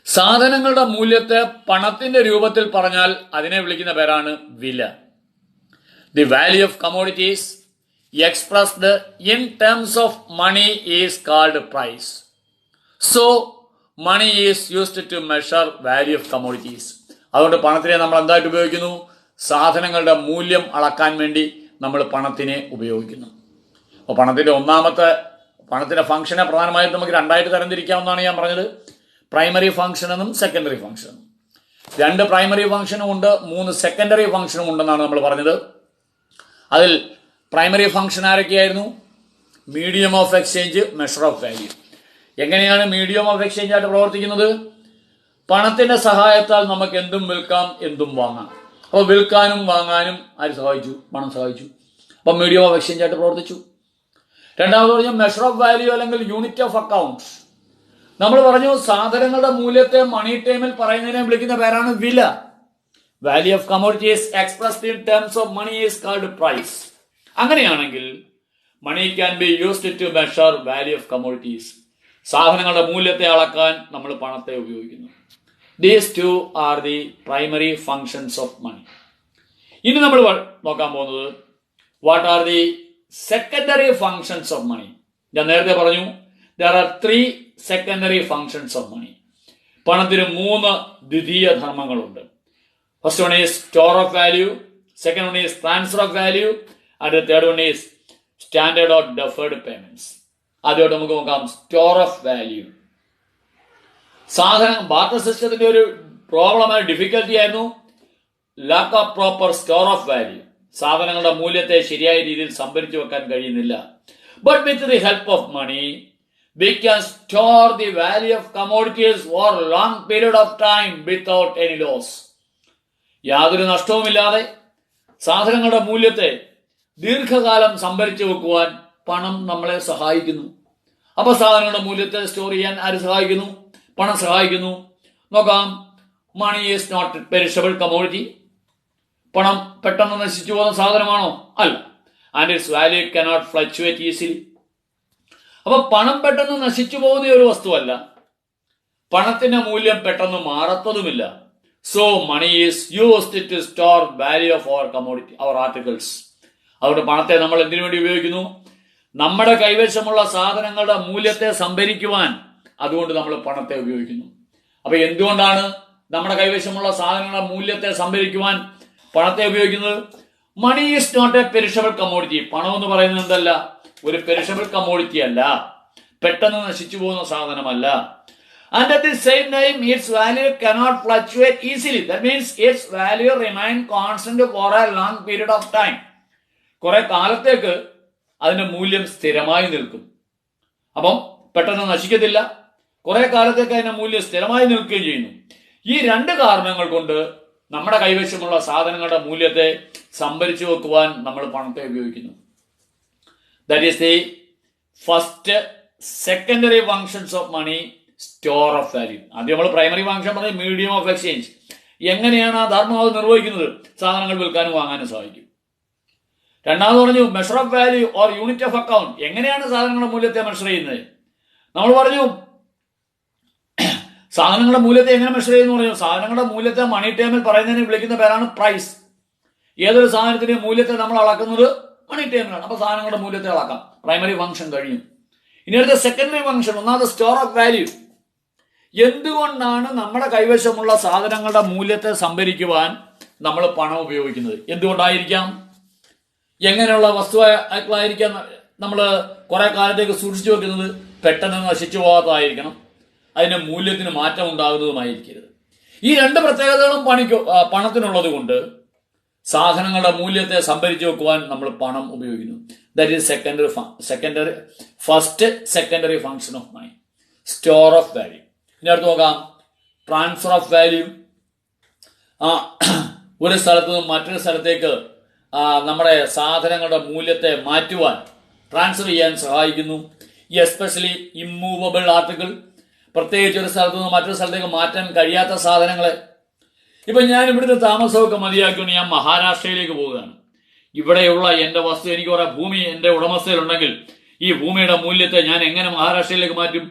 സാധനങ്ങളുടെ മൂല്യത്തെ പണത്തിന്റെ രൂപത്തിൽ പറഞ്ഞാൽ അതിനെ വിളിക്കുന്ന പേരാണ് വില. The value of commodities expressed in terms of money is called price. So money is used to measure value of commodities. അതുകൊണ്ട് പണത്തിനെ നമ്മൾ എന്തായിട്ട് ഉപയോഗിക്കുന്നു? സാധനങ്ങളുടെ മൂല്യം അളക്കാൻ വേണ്ടി നമ്മൾ പണത്തിനെ ഉപയോഗിക്കുന്നു. അപ്പോൾ പണത്തിന്റെ ഫംഗ്ഷനെ പ്രധാനമായിട്ടും നമുക്ക് രണ്ടായിട്ട് തരംതിരിക്കാമെന്നാണ് ഞാൻ പറഞ്ഞത്. പ്രൈമറി ഫംഗ്ഷൻ എന്നും സെക്കൻഡറി ഫംഗ്ഷൻ എന്നും. 2 പ്രൈമറി ഫംഗ്ഷനും ഉണ്ട്, 3 സെക്കൻഡറി ഫംഗ്ഷനും ഉണ്ടെന്നാണ് നമ്മൾ പറഞ്ഞത്. അതിൽ പ്രൈമറി ഫംഗ്ഷൻ ആരൊക്കെയായിരുന്നു? Medium of exchange, measure of value. എങ്ങനെയാണ് മീഡിയം ഓഫ് എക്സ്ചേഞ്ച് ആയിട്ട് പ്രവർത്തിക്കുന്നത്? പണത്തിന്റെ സഹായത്താൽ നമുക്ക് എന്തും വിൽക്കാം, എന്തും വാങ്ങാം. അപ്പോൾ വിൽക്കാനും വാങ്ങാനും ആര് സഹായിച്ചു? പണം സഹായിച്ചു. അപ്പം മീഡിയം ഓഫ് എക്സ്ചേഞ്ച് ആയിട്ട് പ്രവർത്തിച്ചു. രണ്ടാമത് പറഞ്ഞ മെഷർ ഓഫ് വാല്യൂ അല്ലെങ്കിൽ യൂണിറ്റ് ഓഫ് അക്കൗണ്ട്സ്. നമ്മൾ പറഞ്ഞു സാധനങ്ങളുടെ മൂല്യത്തെ മണി ടൈമിൽ പറയുന്നതിനെ വിളിക്കുന്ന പേരാണ് വില. Value of commodities expressed in terms of money is called price. അങ്ങനെയാണെങ്കിൽ money can be used to measure value of commodities. സാധനങ്ങളുടെ മൂല്യത്തെ അളക്കാൻ നമ്മൾ പണത്തെ ഉപയോഗിക്കുന്നു. These 2 are the primary functions of money. ഇനി നമ്മൾ നോക്കാൻ പോകുന്നത് what are the secondary functions of money. ഞാൻ നേരത്തെ പറഞ്ഞു there are 3 secondary functions of money. പണത്തിന് 3 ദ്വിതീയ ധർമ്മങ്ങളുണ്ട്. First one is store of value, second one is transfer of value, and third one is standard of deferred payments. ആദ്യമായിട്ട് നമുക്ക് നോക്കാം store of value. Barter സിസ്റ്റത്തിന്റെ ഒരു പ്രോബ്ലമായ ഡിഫിക്കൽറ്റി ആയിരുന്നു lack of proper store of value. സാധനങ്ങളുടെ മൂല്യത്തെ ശരിയായ രീതിയിൽ സംഭരിച്ചു വെക്കാൻ കഴിയുന്നില്ല. But with the help of money we can store the value of commodities for a long period of time without any loss. യാതൊരു നഷ്ടവുമില്ലാതെ സാധനങ്ങളുടെ മൂല്യത്തെ ദീർഘകാലം സംഭരിച്ചു വെക്കുവാൻ പണം നമ്മളെ സഹായിക്കുന്നു. അപ്പൊ സാധനങ്ങളുടെ മൂല്യത്തെ സ്റ്റോർ ചെയ്യാൻ ആര് സഹായിക്കുന്നു? പണം സഹായിക്കുന്നു. നോക്കാം. Money is not perishable commodity. പണം പെട്ടെന്ന് നശിച്ചു പോകുന്ന സാധനമാണോ? അല്ല. And its value cannot fluctuate easily. അപ്പൊ പണം പെട്ടെന്ന് നശിച്ചു പോകുന്ന ഒരു വസ്തുവല്ല, പണത്തിന്റെ മൂല്യം പെട്ടെന്ന് മാറത്തതുമില്ല. So money is used to store value of our commodity, our articles. അതുകൊണ്ട് പണത്തെ നമ്മൾ എന്തിനു വേണ്ടി ഉപയോഗിക്കുന്നു? നമ്മുടെ കൈവശമുള്ള സാധനങ്ങളുടെ മൂല്യത്തെ സംഭരിക്കുവാൻ അതുകൊണ്ട് നമ്മൾ പണത്തെ ഉപയോഗിക്കുന്നു. അപ്പൊ എന്തുകൊണ്ടാണ് നമ്മുടെ കൈവശമുള്ള സാധനങ്ങളുടെ മൂല്യത്തെ സംഭരിക്കുവാൻ പണത്തെ ഉപയോഗിക്കുന്നത്? Money is not a perishable commodity. പണം എന്ന് പറയുന്നത് എന്തല്ല? ഒരു പെരിഷബിൾ കമ്മോഡിറ്റി അല്ല, പെട്ടെന്ന് നശിച്ചു പോകുന്ന സാധനമല്ല. And at the same time, its value cannot fluctuate easily. That means its value remain constant for a long period of time. കുറെ കാലത്തേക്ക് അതിന്റെ മൂല്യം സ്ഥിരമായി നിൽക്കും. അപ്പം പെട്ടെന്ന് നശിക്കത്തില്ല, കുറെ കാലത്തേക്ക് അതിന്റെ മൂല്യം സ്ഥിരമായി നിൽക്കുകയും ചെയ്യുന്നു. ഈ രണ്ട് കാരണങ്ങൾ കൊണ്ട് നമ്മുടെ കൈവശമുള്ള സാധനങ്ങളുടെ മൂല്യത്തെ സംഭരിച്ചു വെക്കുവാൻ നമ്മൾ പണത്തെ ഉപയോഗിക്കുന്നു. That is the first secondary functions of money, store of value. ആദ്യം നമ്മൾ പ്രൈമറി ഫങ്ഷൻ പറഞ്ഞ മീഡിയം ഓഫ് എക്സ്ചേഞ്ച്. എങ്ങനെയാണ് ആ ധർമ്മം അത് നിർവഹിക്കുന്നത്? സാധനങ്ങൾ വിൽക്കാനും വാങ്ങാനും സഹായിക്കും. രണ്ടാമത് പറഞ്ഞു measure of value or unit of account. എങ്ങനെയാണ് സാധനങ്ങളുടെ മൂല്യത്തെ മെഷർ ചെയ്യുന്നത്? നമ്മൾ പറഞ്ഞു സാധനങ്ങളുടെ മൂല്യത്തെ എങ്ങനെ മെഷർ ചെയ്യുന്നു പറഞ്ഞു. സാധനങ്ങളുടെ മൂല്യത്തെ മണി ടേമിൽ പറയുന്നതിന് വിളിക്കുന്ന പേരാണ് പ്രൈസ്. ഏതൊരു സാധനത്തിന്റെ മൂല്യത്തെ നമ്മൾ അളക്കുന്നത് മണി ടേമിലാണ്. അപ്പൊ സാധനങ്ങളുടെ മൂല്യത്തെ അളക്കാം. പ്രൈമറി ഫംഗ്ഷൻ കഴിഞ്ഞു. ഇനി അടുത്ത സെക്കൻഡറി ഫംഗ്ഷൻ, ഒന്നാമത് സ്റ്റോർ ഓഫ് വാല്യൂ. എന്തുകൊണ്ടാണ് നമ്മുടെ കൈവശമുള്ള സാധനങ്ങളുടെ മൂല്യത്തെ സംഭരിക്കുവാൻ നമ്മൾ പണം ഉപയോഗിക്കുന്നത്? എന്തുകൊണ്ടായിരിക്കാം? എങ്ങനെയുള്ള വസ്തുക്കളായിരിക്കാം നമ്മൾ കുറെ കാലത്തേക്ക് സൂക്ഷിച്ചു വെക്കുന്നത്? പെട്ടെന്ന് നശിച്ചു പോകാത്തതായിരിക്കണം, അതിന്റെ മൂല്യത്തിന് മാറ്റം ഉണ്ടാകുന്നതുമായിരിക്കരുത്. ഈ രണ്ട് പ്രത്യേകതകളും പണത്തിനുള്ളത് കൊണ്ട് സാധനങ്ങളുടെ മൂല്യത്തെ സംഭരിച്ചു വെക്കുവാൻ നമ്മൾ പണം ഉപയോഗിക്കുന്നു. That is first secondary function of money, store of value. ഇനി അടുത്ത് നോക്കാം ട്രാൻസ്ഫർ ഓഫ് വാല്യൂ. ഒരു സ്ഥലത്ത് നിന്ന് മറ്റൊരു സ്ഥലത്തേക്ക് നമ്മുടെ സാധനങ്ങളുടെ മൂല്യത്തെ മാറ്റുവാൻ, ട്രാൻസ്ഫർ ചെയ്യാൻ സഹായിക്കുന്നു. എസ്പെഷ്യലി ഇമ്മൂവബിൾ ആർട്ടിക്കിൾ, പ്രത്യേകിച്ച് ഒരു സ്ഥലത്ത് നിന്ന് മറ്റൊരു സ്ഥലത്തേക്ക് മാറ്റാൻ കഴിയാത്ത സാധനങ്ങളെ. ഇപ്പൊ ഞാൻ ഇവിടുത്തെ താമസമൊക്കെ മതിയാക്കിക്കൊണ്ട് ഞാൻ മഹാരാഷ്ട്രയിലേക്ക് പോവുകയാണ്. ഇവിടെയുള്ള എന്റെ വസ്തു, എനിക്ക് കുറെ ഭൂമി എന്റെ ഉടമസ്ഥയിലുണ്ടെങ്കിൽ ഈ ഭൂമിയുടെ മൂല്യത്തെ ഞാൻ എങ്ങനെ മഹാരാഷ്ട്രയിലേക്ക് മാറ്റും?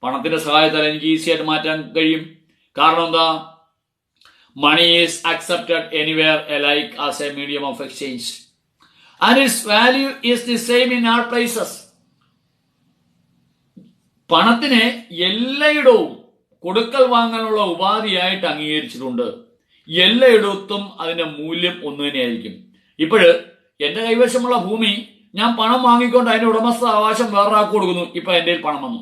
പണത്തിന്റെ സഹായത്താൽ എനിക്ക് ഈസിയായിട്ട് മാറ്റാൻ കഴിയും. കാരണം എന്താ? Money is accepted anywhere alike as a medium of exchange and its value is the same in all places. പണത്തിനെ എല്ലായിടവും കൊടുക്കൽ വാങ്ങാനുള്ള ഉപാധിയായിട്ട് അംഗീകരിച്ചിട്ടുണ്ട്. എല്ലായിടത്തും അതിന്റെ മൂല്യം ഒന്ന് തന്നെയായിരിക്കും. ഇപ്പോഴ് എന്റെ കൈവശമുള്ള ഭൂമി ഞാൻ പണം വാങ്ങിക്കൊണ്ട് അതിന്റെ ഉടമസ്ഥ അവകാശം വേറൊരാൾക്ക് കൊടുക്കുന്നു. ഇപ്പൊ എന്റെ പണം വന്നു.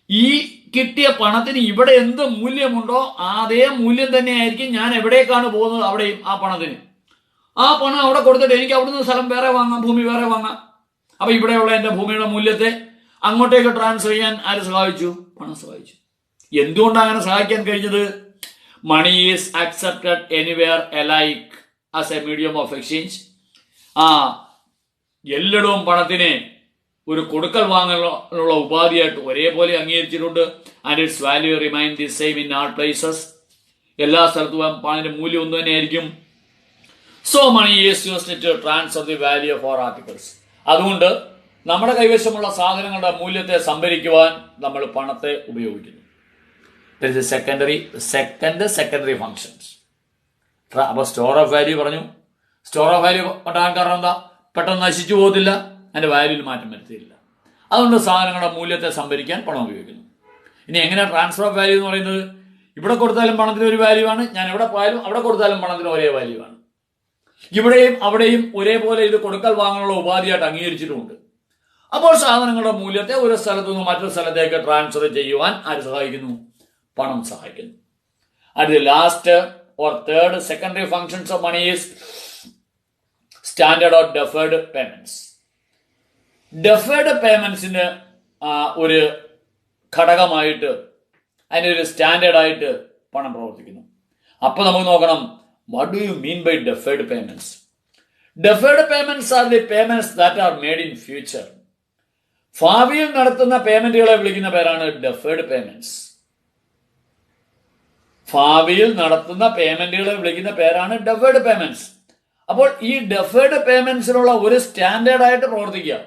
ഈ കിട്ടിയ പണത്തിന് ഇവിടെ എന്ത് മൂല്യമുണ്ടോ അതേ മൂല്യം തന്നെയായിരിക്കും ഞാൻ എവിടേക്കാണ് പോകുന്നത് അവിടെയും ആ പണത്തിന്. ആ പണം അവിടെ കൊടുത്തിട്ട് എനിക്ക് അവിടുന്ന് സ്ഥലം വേറെ വാങ്ങാം, ഭൂമി വേറെ വാങ്ങാം. അപ്പൊ ഇവിടെയുള്ള എന്റെ ഭൂമിയുടെ മൂല്യത്തെ അങ്ങോട്ടേക്ക് ട്രാൻസ്ഫർ ചെയ്യാൻ ആര് സഹായിച്ചു? പണം സഹായിച്ചു. എന്തുകൊണ്ടാണ് അങ്ങനെ സഹായിക്കാൻ കഴിഞ്ഞത്? Money is accepted anywhere alike as a medium of exchange. എല്ലായിടവും പണത്തിനെ ഒരു കൊടുക്കൽ വാങ്ങാനുള്ള ഉപാധിയായിട്ട് ഒരേപോലെ അംഗീകരിച്ചിട്ടുണ്ട്. And its value remain the same in all places. എല്ലാ സ്ഥലത്തും പണത്തിന്റെ മൂല്യം ഒന്ന് തന്നെയായിരിക്കും. So money is used to transfer the value of or articles. അതുകൊണ്ട് നമ്മുടെ കൈവശമുള്ള സാധനങ്ങളുടെ മൂല്യത്തെ സംഭരിക്കുവാൻ നമ്മൾ പണത്തെ ഉപയോഗിക്കുന്നു. Secondary functions. അപ്പൊ സ്റ്റോർ ഓഫ് വാല്യൂ പറഞ്ഞു. സ്റ്റോർ ഓഫ് വാല്യൂ ഉണ്ടാകാൻ കാരണം എന്താ? പെട്ടെന്ന് നശിച്ചു പോകത്തില്ല, അതിന്റെ വാല്യൂവിൽ മാറ്റം വരുത്തിയില്ല. അതുകൊണ്ട് സാധനങ്ങളുടെ മൂല്യത്തെ സംഭരിക്കാൻ പണം ഉപയോഗിക്കുന്നു. ഇനി എങ്ങനെയാണ് ട്രാൻസ്ഫർ ഓഫ് വാല്യൂ എന്ന് പറയുന്നത്? ഇവിടെ കൊടുത്താലും പണത്തിന് ഒരു വാല്യൂ ആണ്, ഞാൻ എവിടെ പോയാലും അവിടെ കൊടുത്താലും പണത്തിന് ഒരേ വാല്യൂ ആണ്. ഇവിടെയും അവിടെയും ഒരേപോലെ ഇത് കൊടുക്കൽ വാങ്ങാനുള്ള ഉപാധിയായിട്ട് അംഗീകരിച്ചിട്ടുമുണ്ട്. അപ്പോൾ സാധനങ്ങളുടെ മൂല്യത്തെ ഒരു സ്ഥലത്തു നിന്ന് മറ്റൊരു സ്ഥലത്തേക്ക് ട്രാൻസ്ഫർ ചെയ്യുവാൻ ആര് സഹായിക്കുന്നു? പണം സഹായിക്കുന്നു. അത് last or third secondary functions of money is standard or deferred payments. Deferred payments-ന് ഒരു ഘടകമായിട്ട്, അതിൻ്റെ ഒരു സ്റ്റാൻഡേർഡ് ആയിട്ട് പണം പ്രവർത്തിക്കുന്നു. അപ്പൊ നമുക്ക് നോക്കണം, what do you mean by deferred payments? Deferred payments are the payments that are made in future. ഭാവിയിൽ നടത്തുന്ന പേയ്മെന്റുകളെ വിളിക്കുന്ന പേരാണ് deferred payments. ഭാവിയിൽ നടത്തുന്ന പേയ്മെന്റുകളെ വിളിക്കുന്ന പേരാണ് ഡെഫേർഡ് പേയ്മെന്റ്സ്. അപ്പോൾ ഈ ഡെഫേർഡ് പേയ്മെന്റ്സിനുള്ള ഒരു സ്റ്റാൻഡേർഡ് ആയിട്ട് പ്രവർത്തിക്കുക.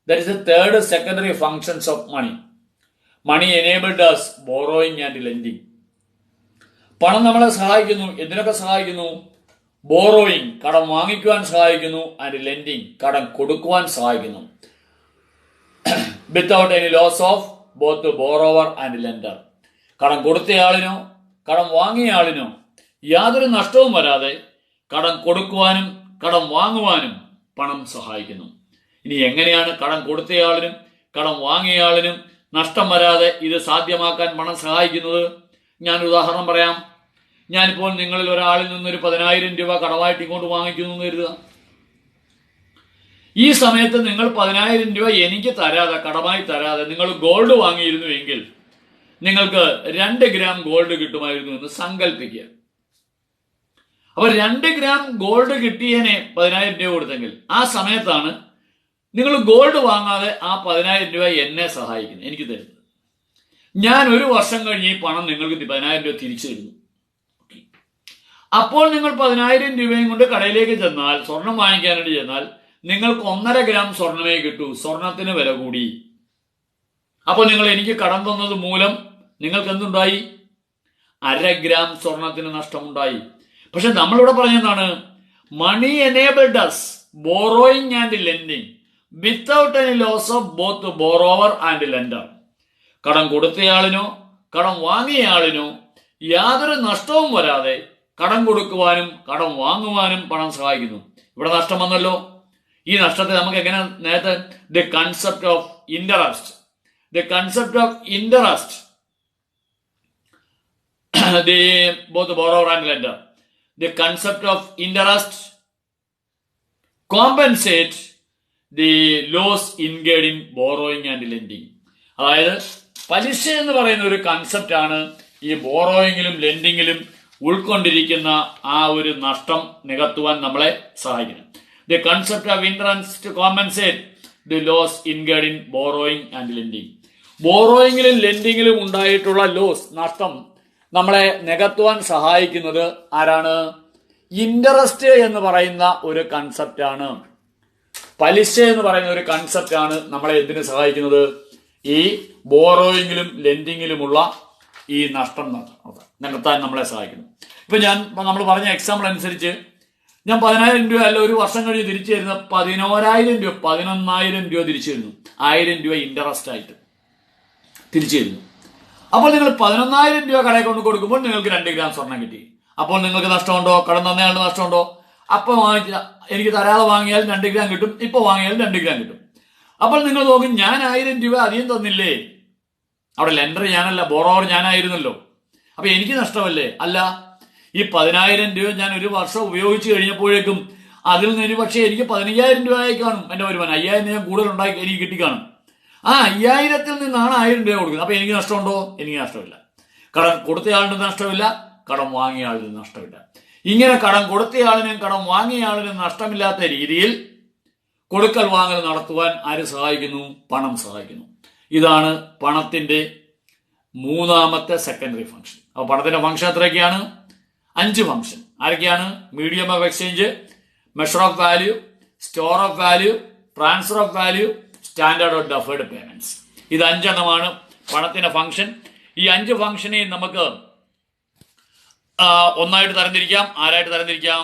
That is the third secondary functions of money. Money enabled us borrowing and lending. പണം നമ്മളെ സഹായിക്കുന്നു. എന്തിനൊക്കെ സഹായിക്കുന്നു? ബോറോയിങ് കടം വാങ്ങിക്കുവാൻ സഹായിക്കുന്നു, ആൻഡ് ലെൻഡിങ് കടം കൊടുക്കുവാൻ സഹായിക്കുന്നു. Without any loss of both borrower and lender. കടം കൊടുത്തയാളിനോ കടം വാങ്ങിയയാളിനോ യാതൊരു നഷ്ടവും വരാതെ കടം കൊടുക്കുവാനും കടം വാങ്ങുവാനും പണം സഹായിക്കുന്നു. ഇനി എങ്ങനെയാണ് കടം കൊടുത്തയാളിനും കടം വാങ്ങിയയാളിനും നഷ്ടം വരാതെ ഇത് സാധ്യമാക്കാൻ പണം സഹായിക്കുന്നത്? ഞാൻ ഉദാഹരണം പറയാം. ഞാനിപ്പോൾ നിങ്ങളിൽ ഒരാളിൽ നിന്നൊരു 10,000 രൂപ കടമായിട്ട് ഇങ്ങോട്ട് വാങ്ങിക്കുന്നു എന്ന് കരുതുക. ഈ സമയത്ത് നിങ്ങൾ 10,000 രൂപ എനിക്ക് തരാതെ, കടമായി തരാതെ നിങ്ങൾ ഗോൾഡ് വാങ്ങിയിരുന്നു എങ്കിൽ നിങ്ങൾക്ക് 2 ഗ്രാം ഗോൾഡ് കിട്ടുമായിരുന്നു എന്ന് സങ്കല്പിക്കുക. അപ്പൊ 2 ഗ്രാം ഗോൾഡ് കിട്ടിയതിനെ 10,000 രൂപ കൊടുത്തെങ്കിൽ ആ സമയത്താണ് നിങ്ങൾ ഗോൾഡ് വാങ്ങാതെ ആ 10,000 രൂപ എന്നെ സഹായിക്കുന്നത്, എനിക്ക് തരുന്നത്. ഞാൻ ഒരു വർഷം കഴിഞ്ഞ് ഈ പണം നിങ്ങൾക്ക് 10,000 രൂപ തിരിച്ചു തരുന്നു. അപ്പോൾ നിങ്ങൾ 10,000 രൂപയും കൊണ്ട് കടയിലേക്ക് ചെന്നാൽ, സ്വർണം വാങ്ങിക്കാനായിട്ട് ചെന്നാൽ, നിങ്ങൾക്ക് 1.5 ഗ്രാം സ്വർണമേ കിട്ടൂ. സ്വർണത്തിന് വില കൂടി. അപ്പോൾ നിങ്ങൾ എനിക്ക് കടം തന്നത് മൂലം നിങ്ങൾക്ക് എന്തുണ്ടായി? 1/2 ഗ്രാം സ്വർണത്തിന് നഷ്ടമുണ്ടായി. പക്ഷെ നമ്മളിവിടെ പറഞ്ഞെന്താണ്? Money enabled us borrowing and lending without any loss of both borrower and lender. കടം കൊടുത്തയാളിനോ കടം വാങ്ങിയയാളിനോ യാതൊരു നഷ്ടവും വരാതെ കടം കൊടുക്കുവാനും കടം വാങ്ങുവാനും പണം സഹായിക്കുന്നു. ഇവിടെ നഷ്ടം വന്നല്ലോ. ഈ നഷ്ടത്തെ നമുക്ക് എങ്ങനെ നേരത്തെ the concept of interest both borrower and lender. The concept of interest compensate the loss incurred in borrowing and lending. അതായത് പലിശ എന്ന് പറയുന്ന ഒരു കൺസെപ്റ്റ് ആണ് ഈ ബോറോയിങ്ങിലും ലെൻഡിങ്ങിലും ഉൾക്കൊണ്ടിരിക്കുന്ന ആ ഒരു നഷ്ടം നികത്തുവാൻ നമ്മളെ സഹായിക്കുന്നത്. The concept of interest compensate the loss incurred in borrowing and lending. ബോറോയിങ്ങിലും ലെൻഡിങ്ങിലും ഉണ്ടായിട്ടുള്ള ലോസ്, നഷ്ടം നമ്മളെ നികത്തുവാൻ സഹായിക്കുന്നത് ആരാണ്? ഇൻട്രസ്റ്റ് എന്ന് പറയുന്ന ഒരു കൺസെപ്റ്റ് ആണ്. പലിശ എന്ന് പറയുന്ന ഒരു കൺസെപ്റ്റ് ആണ് നമ്മളെ എന്തിനു സഹായിക്കുന്നത്? ഈ ബോറോയിങ്ങിലും ലെൻഡിങ്ങിലുമുള്ള ഈ നഷ്ടം നികത്താൻ നമ്മളെ സഹായിക്കുന്നു. ഇപ്പൊ നമ്മൾ പറഞ്ഞ എക്സാമ്പിൾ അനുസരിച്ച് ഞാൻ 10,000 രൂപ അല്ല, ഒരു വർഷം കഴിഞ്ഞ് തിരിച്ചു തരുന്ന 11,000 രൂപ 11,000 രൂപ തിരിച്ചു തരുന്നു. 1000 രൂപ ഇൻട്രസ്റ്റ് ആയിട്ട് തിരിച്ചു തരുന്നു. അപ്പോൾ നിങ്ങൾ 11,000 രൂപ കടയിൽ കൊണ്ട് കൊടുക്കുമ്പോൾ നിങ്ങൾക്ക് 2 ഗ്രാം സ്വർണം കിട്ടി. അപ്പോൾ നിങ്ങൾക്ക് നഷ്ടമുണ്ടോ? കടം തന്നയാളുടെ നഷ്ടമുണ്ടോ? അപ്പൊ എനിക്ക് തരാതെ വാങ്ങിയാൽ 2 ഗ്രാം കിട്ടും, ഇപ്പൊ വാങ്ങിയാൽ 2 ഗ്രാം കിട്ടും. അപ്പോൾ നിങ്ങൾ നോക്കും, ഞാൻ 1000 രൂപ അധികം തന്നില്ലേ? അവിടെ ലെൻഡർ ഞാനല്ല, ബോറോവർ ഞാനായിരുന്നല്ലോ. അപ്പൊ എനിക്ക് നഷ്ടമല്ലേ? അല്ല. ഈ 10,000 രൂപ ഞാൻ ഒരു വർഷം ഉപയോഗിച്ച് കഴിഞ്ഞപ്പോഴേക്കും അതിൽ നിന്ന് ഒരു പക്ഷേ എനിക്ക് 15,000 രൂപയായി കാണും എന്റെ വരുമാനം. 5,000 ഞാൻ കൂടുതൽ ഉണ്ടാക്കി എനിക്ക് കിട്ടിക്കാണും. ആ 5,000-ൽ നിന്നാണ് 1000 രൂപ കൊടുക്കുന്നത്. അപ്പൊ എനിക്ക് നഷ്ടമുണ്ടോ? എനിക്ക് നഷ്ടമില്ല. കടം കൊടുത്തയാളിന് നഷ്ടമില്ല, കടം വാങ്ങിയയാളിന് നഷ്ടമില്ല. ഇങ്ങനെ കടം കൊടുത്തയാളിനും കടം വാങ്ങിയയാളിനും നഷ്ടമില്ലാത്ത രീതിയിൽ കൊടുക്കൽ വാങ്ങൽ നടത്തുവാൻ ആര് സഹായിക്കുന്നു? പണം സഹായിക്കുന്നു. ഇതാണ് പണത്തിന്റെ മൂന്നാമത്തെ സെക്കൻഡറി ഫംഗ്ഷൻ. അപ്പൊ പണത്തിന്റെ ഫംഗ്ഷൻ എത്രയൊക്കെയാണ്? 5 ഫംഗ്ഷൻ. ആരൊക്കെയാണ്? Medium of exchange, measure of value, store of value, transfer of value, standard of deferred payments. ഇത് 5 എണ്ണമാണ് പണത്തിന്റെ ഫംഗ്ഷൻ. ഈ 5 ഫംഗ്ഷനെയും നമുക്ക് ഒന്നായിട്ട് തരംതിരിക്കാം. ആരായിട്ട് തരംതിരിക്കാം?